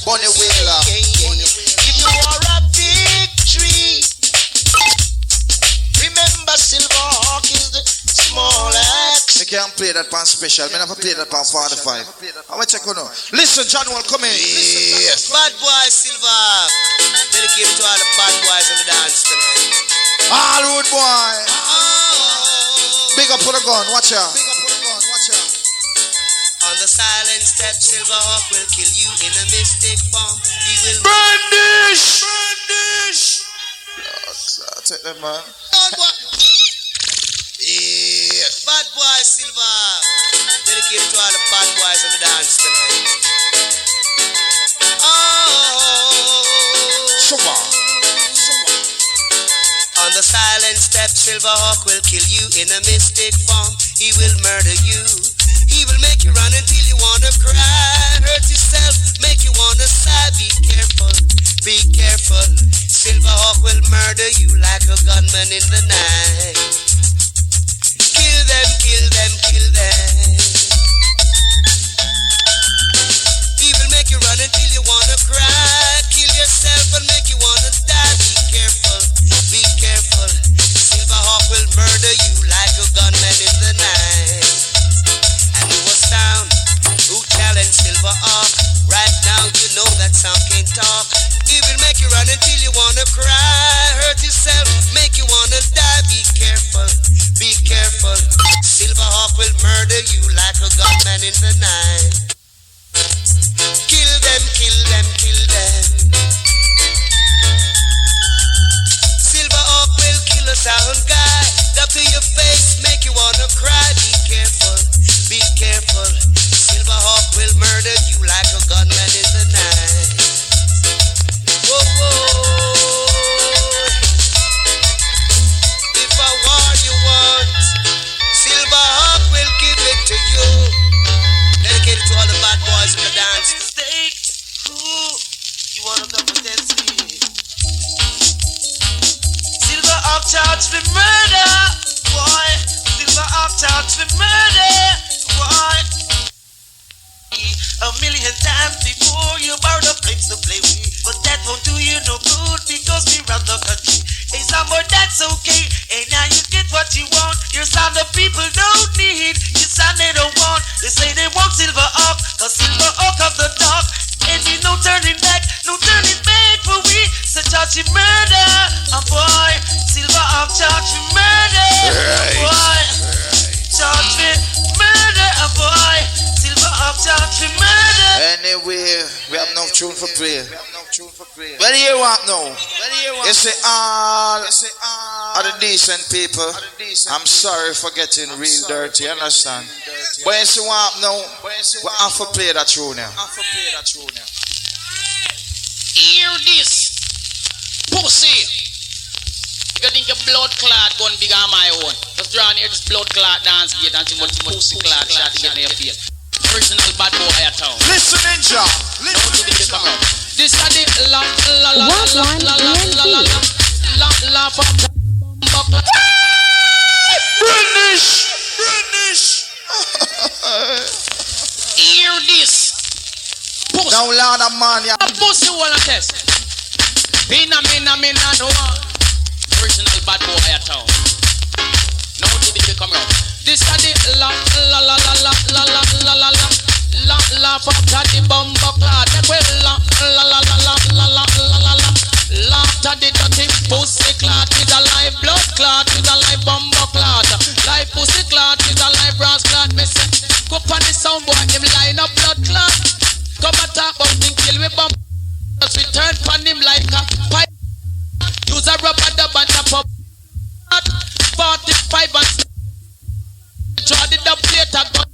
Bonnie Wheeler. If you are a big tree, remember Silverhawk is the small axe. You can't play that pan special. I never play that pan 45. I'm going to check on now. Listen, John will come in. Yes. Bad boy Silver. Dedicated to all the bad boys on the dance tonight. All road boy. Big up for the gun. Watch out. On the silent step, Silverhawk will kill you in a mystic form. He will brandish. Take that, man. Yes. Bad boy Silver. Dedicated to all the bad boys on the dance tonight. On the silent step, Silverhawk will kill you in a mystic form. He will murder you. He will make you run until you wanna cry. Hurt yourself, make you wanna sigh. Be careful, be careful. Silverhawk will murder you like a gunman in the night. Kill them, kill them, kill them. He will make you run until you wanna cry. Kill yourself and make you wanna die. Be careful, be careful. Silverhawk will murder you like a gunman in the night. And you a sound who challenge Silverhawk. Right now you know that sound can't talk. He will make you run until you wanna cry. Hurt yourself, make you wanna die. Be careful, be careful. Silverhawk will murder you like a gunman in the night. Kill them, kill them, kill them. sound guy. Up to your face, make you wanna cry. Be careful, be careful. Silverhawk will murder you like a gunman in the night. Whoa, whoa. If I want you want, Silverhawk will give it to you. Dedicated to all the bad boys in the dance. Mistake. Ooh, you wanna come and dance me? Silverhawk charged for murder, boy. Silverhawk charged for murder, boy. A million times before you borrowed a place to play with, but that won't do you no good because we run the country. Hey, somebody, that's okay. Hey, now you get what you want. Your sound the people don't need. Your sound they don't want. They say they want Silverhawk, cause Silverhawk of the dark. And you no turning back for we. So charge you murder, a boy. Silverhawk charge you murder, a boy. Charge me murder, a boy. Silverhawk charge you murder. Anyway, we have no tune for prayer. What do you want now? You say all of the decent people, I'm sorry for getting real dirty, understand? But you see what now? We have to play that tune now. Hear this, pussy. If you think your blood clot gun bigger than my own, just draw near this blood clot dance gate and see what pussy clot shot to get in your face. Original bad boy at town. Listen, Ninja. This is the la la la la la la la la la la la. British. Hear this. Now, Lord of man, yeah. Pussy wanna test. Mina no one. Original bad boy at town. Now did it come out? This is the la la la la la la la la la la. La la pop the bumbo clot. La la la la la la la la la la. Laughter the dirty pussy clot with a live blood clot with a live bumbo clot. Live pussy clot with a live brass clot. Me say, go on the sound boy, him line up blood clot. Come and talk about thing kill we bump. Just we turn pan him like a pipe. Use a rubber dub and tap up. 45 and try the dub plate a gun.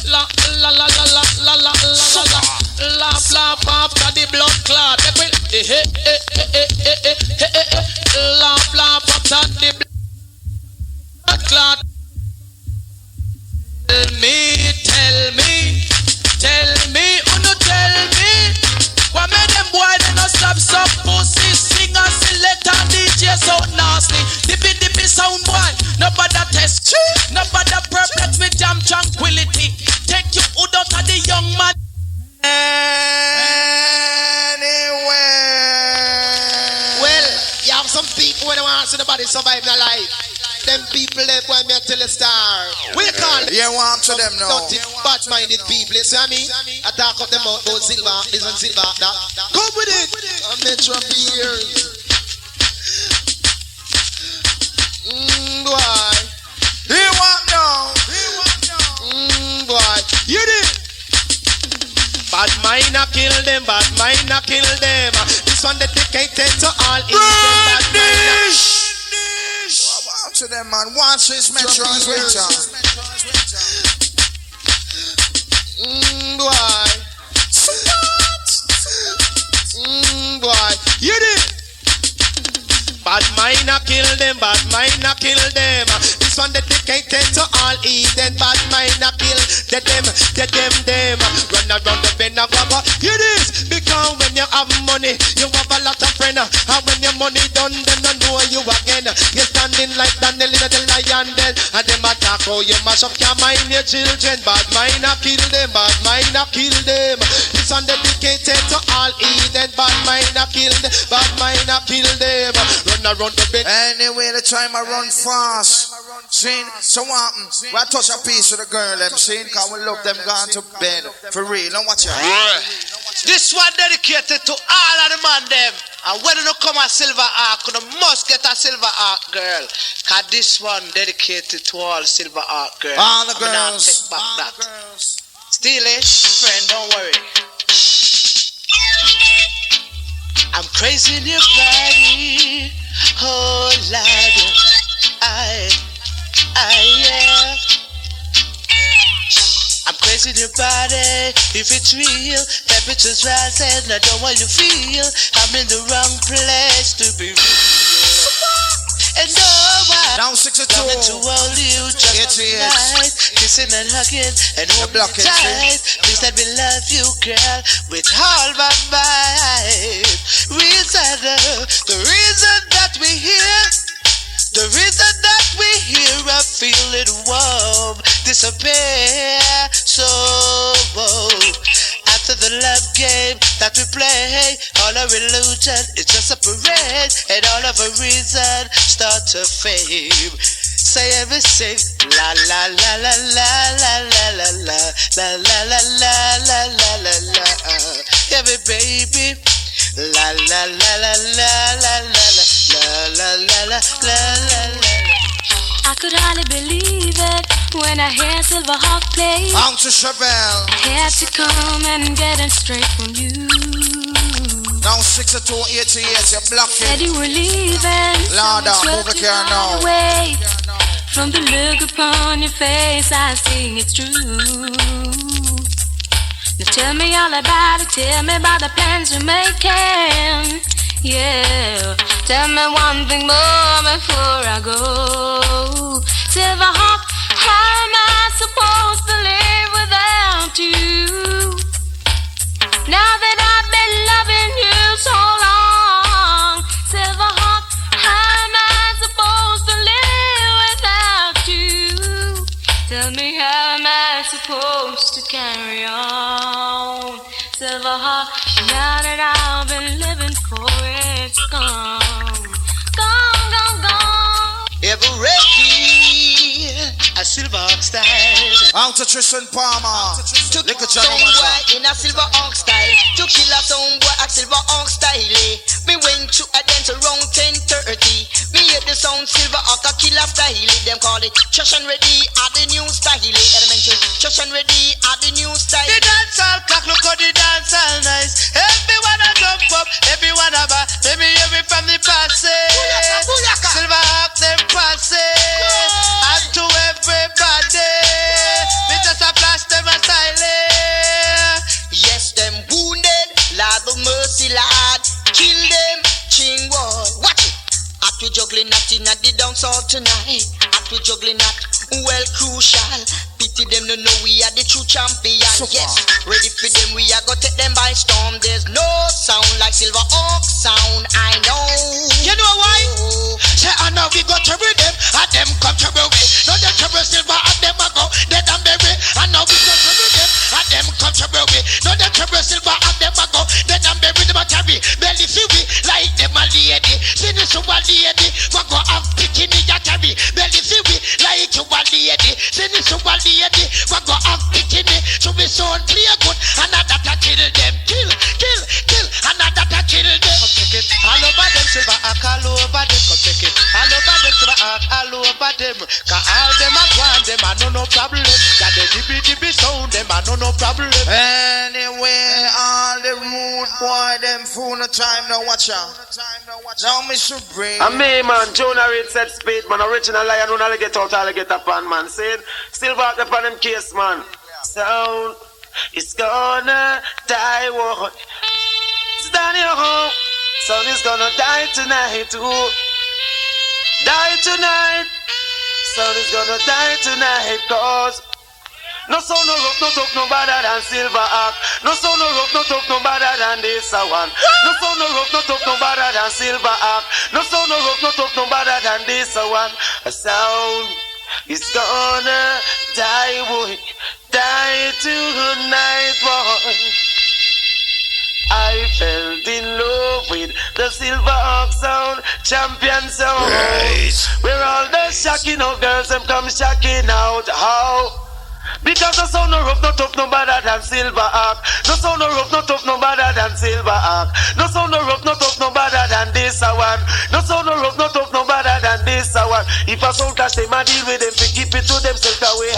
La la la la la la la la la la la after the blood clot. La after the blood clot. Tell me, uno tell me. Why make them boy they no stop some pussy sing and select and DJ so nasty. Dippy sound boy, nobody test, nobody perplex with jam tranquility. Take you out of the young man. Anyway. Well, you have some people when they want to see nobody survive their life. Them people that want me to tell a star. We call you want to them now. Bad-minded people, you see what I mean? I talk up them about silver, this one silver, that. Come with it. I'm Metro Beers. Boy. He want now. Boy. You did. Bad mind a kill them, bad mind a kill them. This one dedicated to all British. To them man, watch this Metro's winter. Boy. Boy. You did. Bad mind a kill them, bad mind a kill them. This one dedicated to all Eden. Bad mind a kill them. Run around the bend and grab. Hear this, because when you have money, you have a lot of friends. And when your money done, them don't know you again. You're standing like Daniel in the lion den. And them attack how you mash up, can't mind your children. Bad mind a kill them, bad mind a kill them. This one dedicated to all Eden. Bad mind a kill them, bad mind a kill them. Around the bed. Anyway, the time I run fast. Seen, so what happen? We touch a piece with the girl, them seen, cause we love them gone to bed. For real, now watch out. This one dedicated to all of the man them. And when you come a silver arc, you must get a silver arc girl. Cause this one dedicated to all silver arc girls. All the girls. All the girls. Steal it, friend, don't worry. I'm crazy in your body. Oh Lord, yeah. I'm crazy in your body, if it's real. Temperature's rising, I don't want you feel I'm in the wrong place to be real. And no, I'm coming to hold you just tonight, kissing and hugging and holding you tight. Please let me love you, girl, with all my might. The reason that we're here, the reason that we're here, I feel it warm, disappear. So after the love game that we play, all our illusion is just a parade, and all of a reason start to fade. Say everything, la la la la la la la la la la la la la la la la. Yeah, baby. La la la la la la la la la la la la. I could hardly believe it when I heard Silverhawk play. Ocho Chevelle. I had to come and get it straight from you. Now 6288, you're blocking. Said you were leaving. Lord, move it here now. Away. From the look upon your face, I see it's true. Now tell me all about it, tell me about the plans you're making. Yeah, tell me one thing more before I go. Silverhawk, how am I supposed to live without you? Now that I've been loving you so long. Silverhawk, how am I supposed to live without you? Tell me how am I supposed to carry on? Silverhawk, now that I've been living for it's gone, gone, gone, gone. Ever ready, a Silverhawk style. Out to Tristan Palmer. To kill someone in a Silverhawk style. To kill a someone a Silverhawk style. Me went to a dance around 10:30. Me hear the sound Silverhawk a killer style. Them call it Chush and Ready at the new style. Elementary Chush and Ready at the new style. The dance all clock, look how the dance all nice. Everyone a jump up, everyone a back. Let me hear it from the passe. Silverhawk them passe. And to everybody, me just a blast them a style. Yes, them wounded, Lord of mercy, Lord. Kill them, ching boy. Watch it. At we juggling that in the dance hall tonight. At we juggling that, well, crucial. Pity them to know we are the true champion. Yes, ready for them, we are gonna take them by storm. There's no sound like Silverhawk sound, I know. You know why? Say, I know we got to read them, and them come to me. No, them trouble silver, and them a go dead and bury. I know we got to read them, and them come to me. No, them trouble silver, and them a go dead and bury. Them a carry belly see we like them a lady. See this one lady, we go have bikini a carry belly see we like you a lady. See this one lady, we go have bikini. So we sound play good, and that a kill them, kill, and that a kill them. Take it all over them, silver all over them. Come take it all over them, silver all over them. 'Cause all them a want them, I know no problem. Got the dibby sound, them I know no problem. Anyway, all the rude boy, them fool no time, no watch out. Now me should bring. And me, man, Jonah Reed said speed, man, original lion, run all get out, all get up on, man. Said, still back up on them case, man. Sound is gonna die, boy. Stand your home. Son is gonna die tonight, too. Die tonight. Son is gonna die tonight, cause no sound no rough, no tough, no better than Silverhawk. No sound no rough, no tough, no better than this one. No sound no rough, no tough, no better than Silverhawk. No sound no rough, no tough, no better than this one. A sound is gonna die, boy. Die tonight, boy. I fell in love with the Silverhawk sound, champion sound. Right. We're all the shocking out girls, them come shocking out. How? Because the sound no rough, no tough, no better than Silverhawk. No sound no rough, no tough, no better than Silverhawk. No sound no rough, no tough, no better than this one. No sound no rough, no tough, no better than this one. If a soul clash, them a deal with them, fi keep it to themselves away.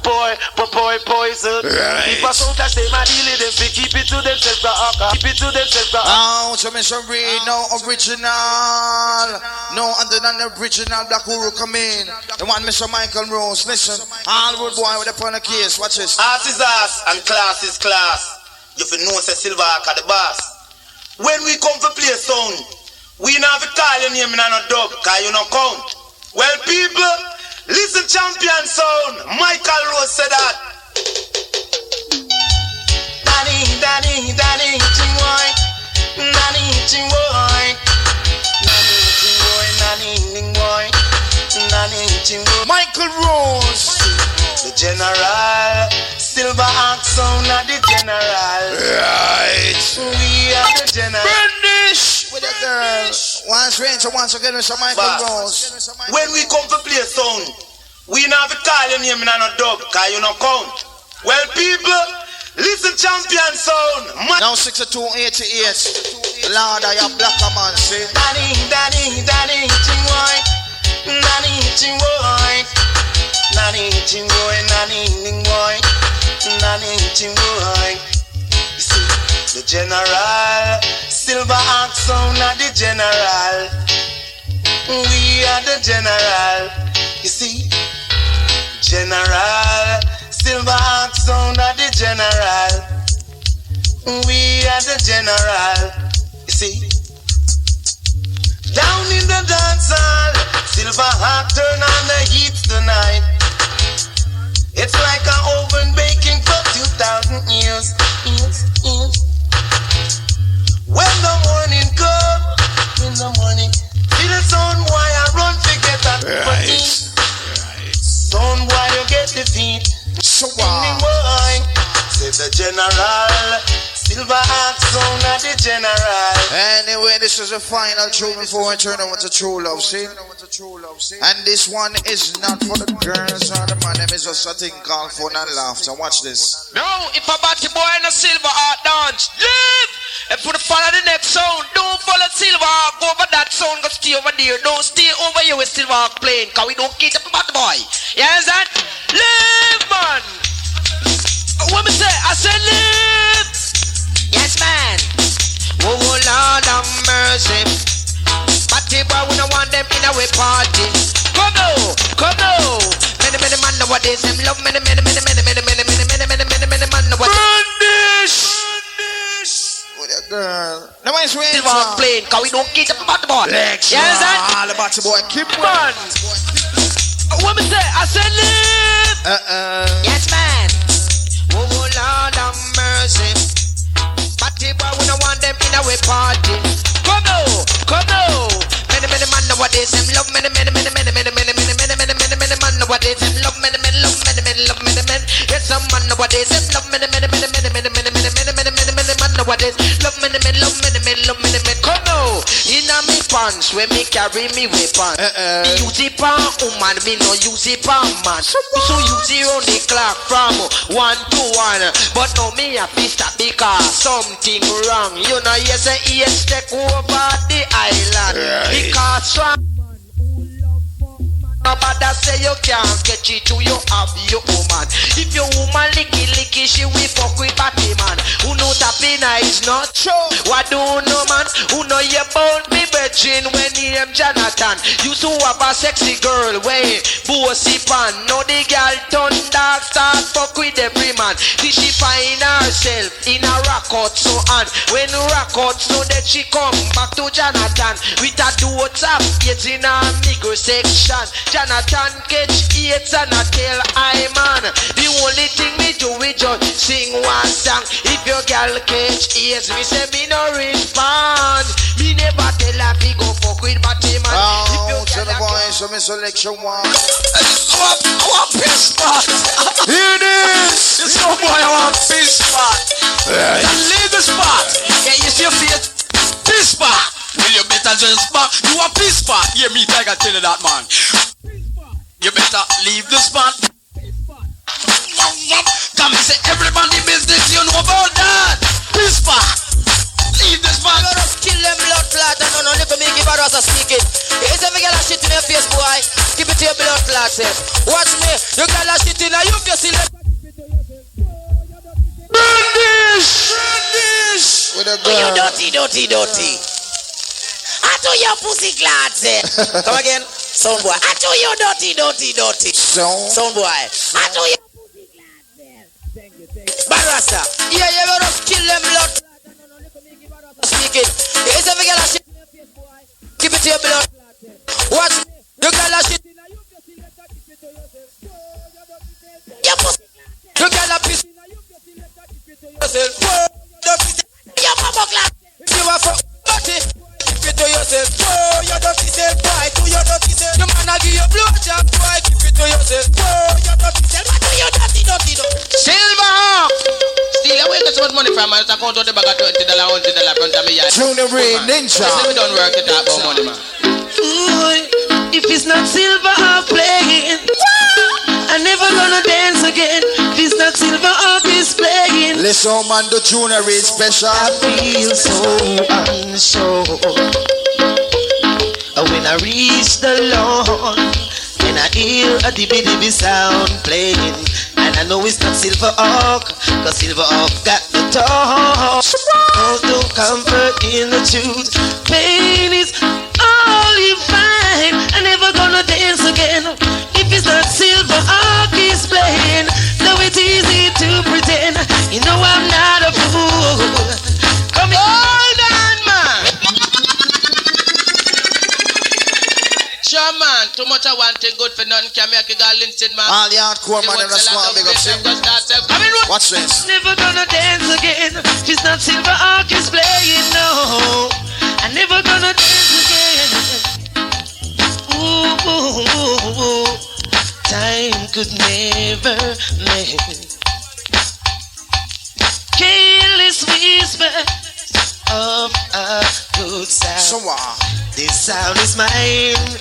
Poison. If a soul clash, them a deal with them, fi keep it to themselves. Keep it to themselves. Oh, so me shall read no original. No other than the original Black Guru come in. The one Mr. Michael Rose. Listen, all road boy with the phone case. Watch this. Ass is ass and class is class. You fi know say Silver Hawk are the boss. When we come for play sound, we not have to call your name in a dub, cause you no count. Well, people, listen champion sound. Michael Rose said that. Danny, chingboy. Danny, chingboy. Danny, chingboy. Michael Rose. The general. Silver Hawk sound of the general. Right. We are the general. Finish with a girl. Once range, once again, Mr. Michael Rose. When we come to play sound, we not have to call your name in a dub, cause you no count. Well, people, listen champion sound. Now 6288. Lord, I am black man, see. Danny, chingboy. Danny, chingboy. Danny, chingboy, boy. Danny, chingboy. You see, the general. Silver Hawk sound of the general. We are the general. You see, general. Silver Hawk sound of the general. We are the general. You see, down in the dance hall, Silver Hawk turn on the heat tonight. It's like an oven baking for 2,000 years. When the morning come, feel the sound boy I run forget that right. Sound boy you get defeat. So boy, say the general. Silver Hawk sound of the general. Anyway, this is the final tune before we turn over to True Love, see? And this one is not for the girls or the man. Them is just a thing called fun and laughter. Watch this. No, if a batty boy and a Silver Hawk dance, live! If you follow the next sound, don't follow Silver Hawk. Go over that sound, go stay over there. Don't stay over here with Silver Hawk playing, cause we don't keep up about the boy. You understand? Live, man! What me say? I said live! Yes, man. Oh, Lord have mercy. Party boy, we don't want them in our party. Come now. Many man nowadays, them love many man nowadays. With a girl. No one's waiting. Silver Hawk playing, cause we don't keep up about the ball. Yes, all about the boy. Keep on. What me say? I said live. Yes, man. Oh, Lord have mercy. Party boy, we don't want them in our party. Come now. Many man nowadays, them love many man nowadays, them love many men. Yes, some man nowadays, them love many man nowadays, love many men. Come now, inna me pants when me carry me weapon. Me use it pan woman, me no use it pan man. So use it on the clock from 1 to 1, but no me a pissed up because something wrong. You know, yes, yes, take over the island because some nobody say you can't get it to you have your woman. If your woman licky, she will fuck with party man. Who know tapina is not true? What do you know, man? Who know you bound me virgin when he am Jonathan? Used to have a sexy girl way bossy pan. Now the girl turn dark, start fuck with every man. Till she find herself in a rock out so on. When rock out so that she come back to Jonathan with a duo tap, it's in a nigger section. Jonathan catch AIDS and I tell I man. The only thing me do is just sing one song. If your girl catch AIDS, me say me no respond. Me never tell her to go fuck with Batty man. Oh, to the boys, so me selection one. I want piss spot. Here it is. This no boy, I want piss spot. Leave the spot. Yeah, you see your face. Piss spot. Will you better just spot? You a piss spot. Yeah, me, I can tell you that, man. You better leave the spot. Come and say everybody business, you know about that. Piss spot. Leave the spot. You don't kill them blood clot and no little me give a rasa speak it. It's every girl a shit in your face, boy. Keep class here. Watch me, you got a shit in a you select. Brandish! With a girl. You dirty. I do your pussy clad, say. Come again, sound boy. I do you dirty. Sound boy. I do you pussy clad, say. Barassa. Yeah, you gonna kill them blood. Speak it. Is every girl a shit? Keep it to your blood. Watch me, you got a shit. Your pussy. You got a piece. Your mama clad. You are for dirty. Keep it to yourself. Oh, you dirty self, boy. Do your dirty self. Your man a give you blood job, boy. Keep it to yourself. Oh, you dirty self. I do you dirty. Silver. Still, where get so much money from? I just account out the bag of $20, $100 front of me. Junior Ray Ninja. We don't work it out about money, man. Ooh, if it's not silver, I'm playing. I'm never gonna dance again. If it's not silver, I'll be playing. Listen, man, the Junior Ray special. I feel so unsure. When I reach the lawn, and I hear a dibby sound playing, and I know it's not Silver Hawk, cause Silver Hawk got the talk. No comfort in the truth. Pain is all you find. I'm never gonna dance again. If it's not Silver Hawk is playing, though it's easy to pretend. You know I'm not a fool. Come here. Hold on, man. Sure, man. Too much I want it good for nothing. Can make a girl instead, man. All the hardcore man in the squad, big up sing. Watch this. Never gonna dance again. It's not Silver Hawk is playing, no. I'm never gonna dance again. Ooh. Time could never mend. Careless whisper of a good sound. This sound is mine.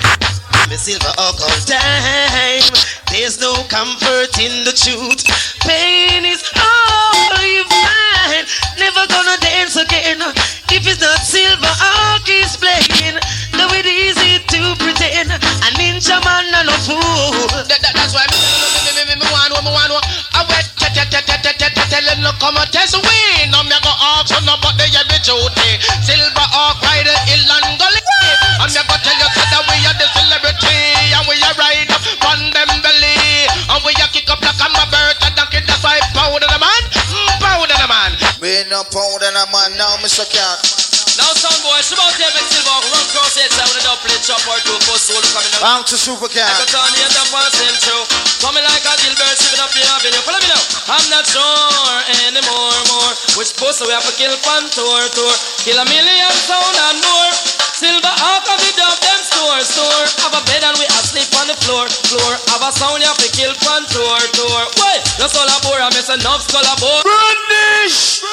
I'm a Silver Hawk all time. There's no comfort in the truth. Pain is all you find. Never gonna dance again. If it's not Silver Hawk is playing, though it's easy to pretend. A ninja man and a fool. That's why me want. I wait, tell him no come and test we. No me go ask no but they be duty. Silver Hawk ride the hill and gully. And me go tell you that we are the celebrity. And we are ride up on them belly. And we are kick up like I'm a bird. And that's why powder the man. We no powder the man now, Mr. Cat. Now, sound boy, it's about to make Silver Hawk run cross heads. I wanna double play chop or two post soul coming up. Bound to Super Cat. I got on the end of one same show. Coming like a Gilbert, sipping up the avenue. Follow me now. I'm not sure anymore. Which post we have to kill fun tour. Kill a million sound and more. Silver Hawk of the dub, them store. Have a bed and we asleep on the floor. Have a sound you have to kill fun tour. Wait, just all aboard, I miss enough skull aboard. Brandish!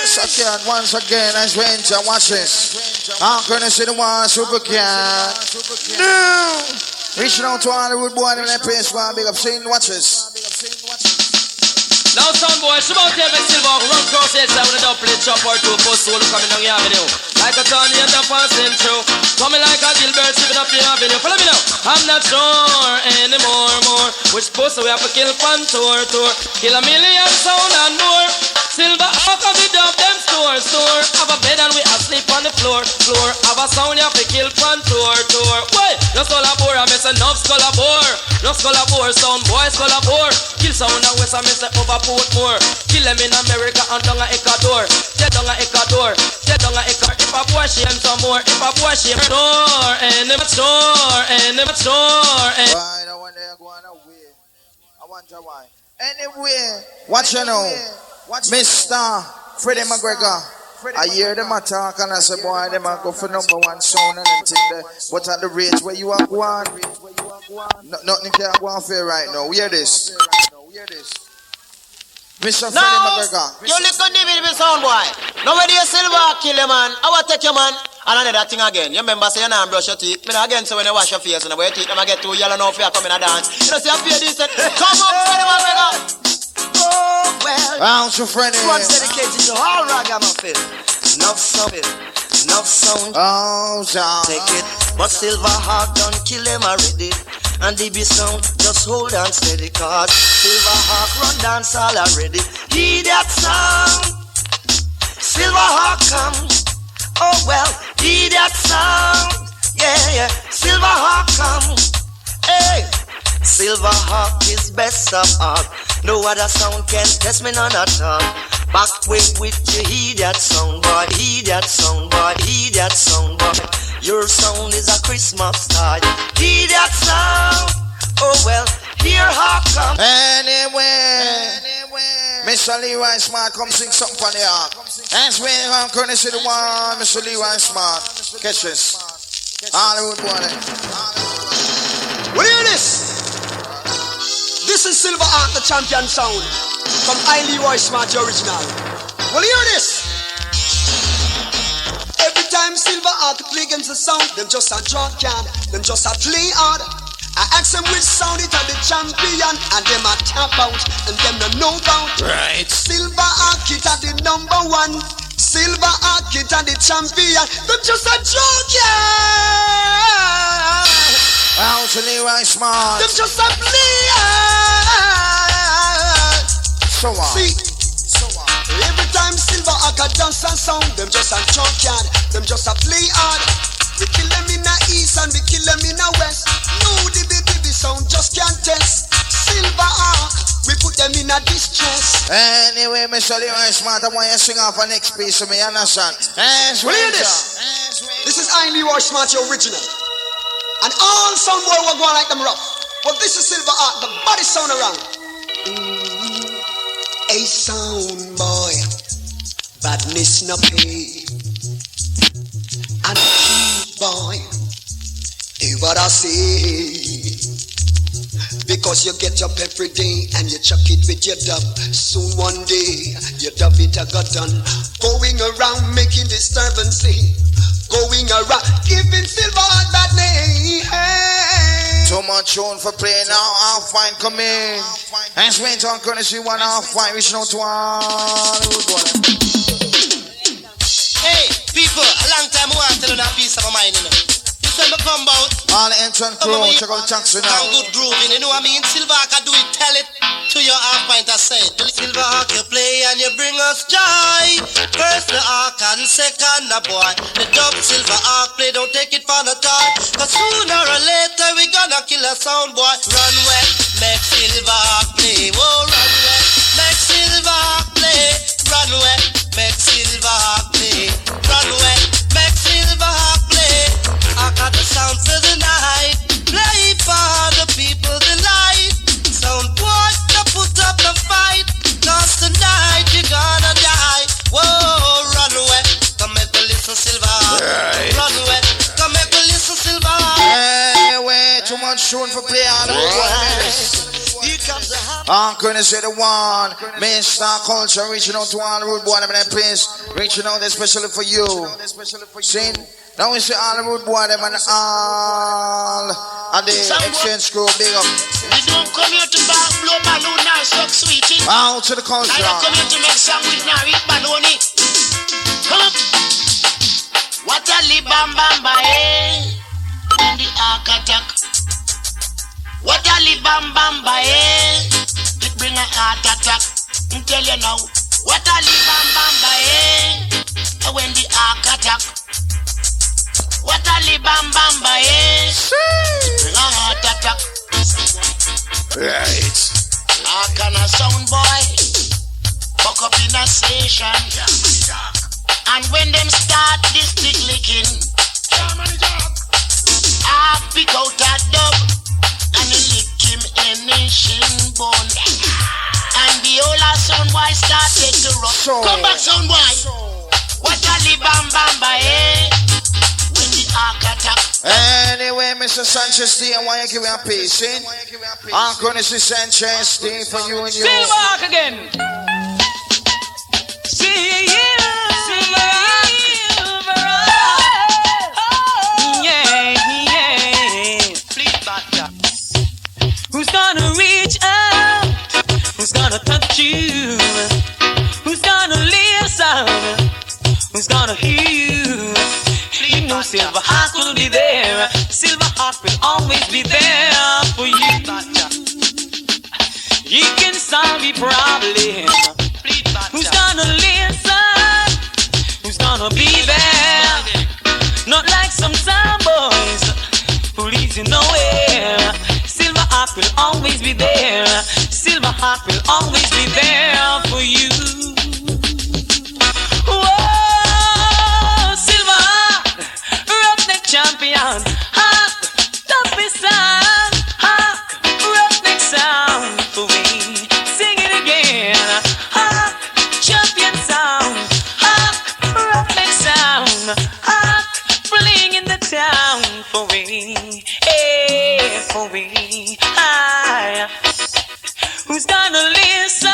Second, once again, as Ranger, watch this. I'm gonna see the one Super Cat. No! Reaching out to Hollywood boy in that place, one big up, saying, watch this. Now, sound boy, it's about to make Silver Hawk run cross heads. I wanna double play chop or two post soul coming down the avenue. Like a Tony and the passing through. Coming like a Gilbert, sipping up the avenue. Follow me now. I'm not sure anymore. Which post we have to kill fun tour. Kill a million sound and more. Silver Hawk of the dub, them store. Have a bed and we asleep on the floor. Have a sound you have to kill fun tour. Wait, just all aboard, I miss enough skull aboard. No skull aboard, sound boy skull aboard. Kill sound and west, I miss the overport more. Kill them in America and down at Ecuador. Dead down at Ecuador. If a boy shame some more, if a boy shame store. And them store. Right, I want to go on away. I want to why. Anyway, watch you know. Mr. Freddie McGregor. I hear them a talk and I say, boy, them a go for number one sound and them thing there. But at the rate where you are going, nothing can go on for right now. Hear this. Mr. Freddie McGregor. You little DVD sound boy. Nobody a Silver kill you, man. I will take you, man. And another thing again. You remember say you don't brush your teeth. Me again say when you wash your face and your teeth, them get too yellow now for you come in a dance. You know, say I feel decent. Come up, Freddie McGregor. Oh, well. Round to Freddie. This one's dedicated to all ragamuffin. Enough sound. Oh, John. Take it. But Silver Hawk don't kill him already. and the bass sound just hold on steady, cause Silver Hawk run dance all already. Hear that sound, Silver Hawk comes. Oh well, hear that sound, yeah, Silver Hawk comes. Hey, Silver Hawk is best of all. No other sound can test me none at all. Back way with you, hear that sound boy, hear that sound boy, hear that sound boy. Your sound is a Christmas star. Hear that sound, oh well, here Hawk come. Anyway, Mr. Leroy Smart, come sing something for the Hawk. As we are going to see the one, Mr. Leroy Smart. Catch this. Hollywood boy. Will you hear this? This is Silver Hawk, the champion sound. From I Leroy Smart, the original. Will you hear this? Every time Silver Hawk play against the sound, them just a drunk can, them just a play hard. I ask them which sound it are the champion, and them a tap out, and them no know about. Right. Silver Hawk it are the number one. Silver Hawk it are the champion. Them just a drunk can. Out to Leroy Smart. Them just a play hard. So on. See. Every time Silver Hawk a dance and sound, them just a junkyard, them just a play hard. We kill them in the east and we kill them in the west. No, the baby sound just can't test. Silver Hawk, we put them in a distress. Anyway, Mr. Leroy Smart, I want you to sing off the next piece of me, understand? Will you hear this? This is I Leroy Smart, the original. And all sound boy will go on like them rough. But this is Silver Hawk, the body sound around. A sound boy, badness no pay. And a key boy, do what I say. Because you get up every day and you chuck it with your dub. Soon one day, your dub it a got done. Going around making disturbance, going around giving Silver that name. Too much tune for playing now, I'll find coming. And swing on courtesy 1 half find reaching out to all. Hey, people, a long time I want to tell you that piece of my mind, you know. You say me come out. All the entrance crew, check out the taxi now. And good grooving, you know what I mean? Silver Hawk, I do it, tell it to your half pint, I say it. Silver Hawk, you play and you bring us joy. First the Hawk and second the boy. The dub Silver Hawk play, don't take it for the toy. Cause sooner or later we gonna kill a sound boy. Run wet, make Silver Hawk play. Whoa, run wet, make Silver Hawk play. Run wet, make Silver Hawk play. Run wet, make Silver Hawk play. I got the sound for the night. Play for the people delight. Sound boy, to put up the fight. Cause tonight you're gonna die. Whoa, run away. Come make me listen Silver Hawk. Right. Run away. Come make me listen Silver Hawk. Hey, wait, too much tune for play on the boys. I'm gonna say the one, Mr. Culture, reaching out to all the road boy, them in that place, reaching out especially for you. See, now we say all the road boy, them and all of the exchange crew, big up. We don't come here to blow balloon or suck sweetie. Out to the culture. I don't come here to make song with Nari Baloney. Come. What a li bam bam ba eh. When the ark attack. What a li bam bam ba eh. It bring a heart attack. I tell you now. What a li bam bam ba eh. When the ark attack. What a li bam bam ba eh. It bring a heart attack. Right. Ark and a sound boy. Buck up in a station. And when them start this stick licking, I pick out a dub and lick him in his shin bone. And the whole sound boy started to rock. Come back, sound boy. What a li bam bam ba eh. When the ark attack. Anyway, Mr. Sanchez D, I want you to give me a piece, see? I'm gonna see Sanchez D for you and you. Silver Hawk again. See you. Who's gonna reach out? Who's gonna touch you? Who's gonna listen? Who's gonna hear you? You know Silver Hawk will be there. Silver Hawk will always be there problem? Who's gonna listen? Who's gonna be there? Not like some boys who leads you nowhere. Silver Hawk will always be there. Silver Hawk will always be there for you. Whoa, Silver Hawk, roughneck champion. Hawk, toughest sound. Hawk, roughneck sound for me. Sing it again. Hawk, champion sound. Hawk, roughneck sound. Hawk, bling in the town for me. Hey, for me. Hi. Who's gonna listen?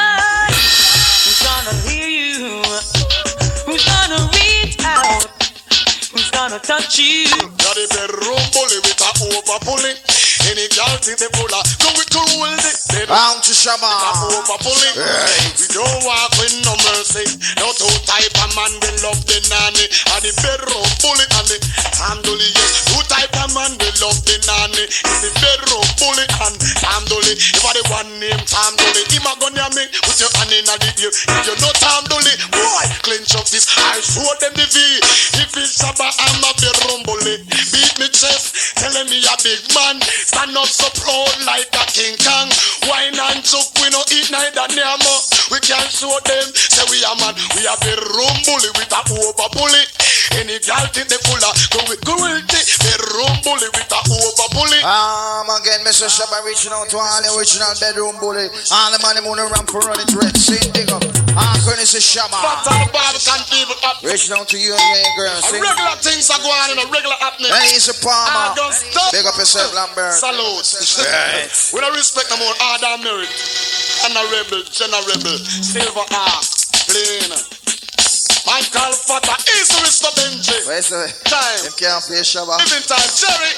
Who's gonna hear you? Who's gonna reach out? Who's gonna touch you? Got a bedroom bully with a over bully. Any girl think they pull up, go with cool it. Bound to Shabba. Over bully. We don't walk with no mercy. No two type of man we love the nanny. And the bedroom bully and the handully. Two type of man we love the nanny. It's the bedroom bully and handully. If I the one name handully, him a gonna make put your hand in the ear. If you know handully, boy, clench up this. I show them the V. If it's Shabba, I'm a bedroom bully. Beat me chest, telling me a big man. Stand up so proud like a King Kong. Wine and choke, we no eat neither near more. We can't show them, say we are man. We have a room bully with a over bully. Any girl think they full of go with cruelty. The room bully with a over bully. Again, Mr. Shabba reaching out to all the original bedroom bully. All the money moon around for running red. Same thing up. Mr. Shabba. Reaching out to you and your girl. Regular things are going on, a regular happening. Hey, it's a Palmer. Big up yourself, Lambert. Salute. We don't respect them on Adam Merit. Honorable, General, Silver Hawk, Plain. Michael Fata is the Mr. Benji. Where's the time? You can't play Shabba. Living time, Jerry.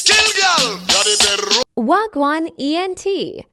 Kill girl. Wagwan ENT.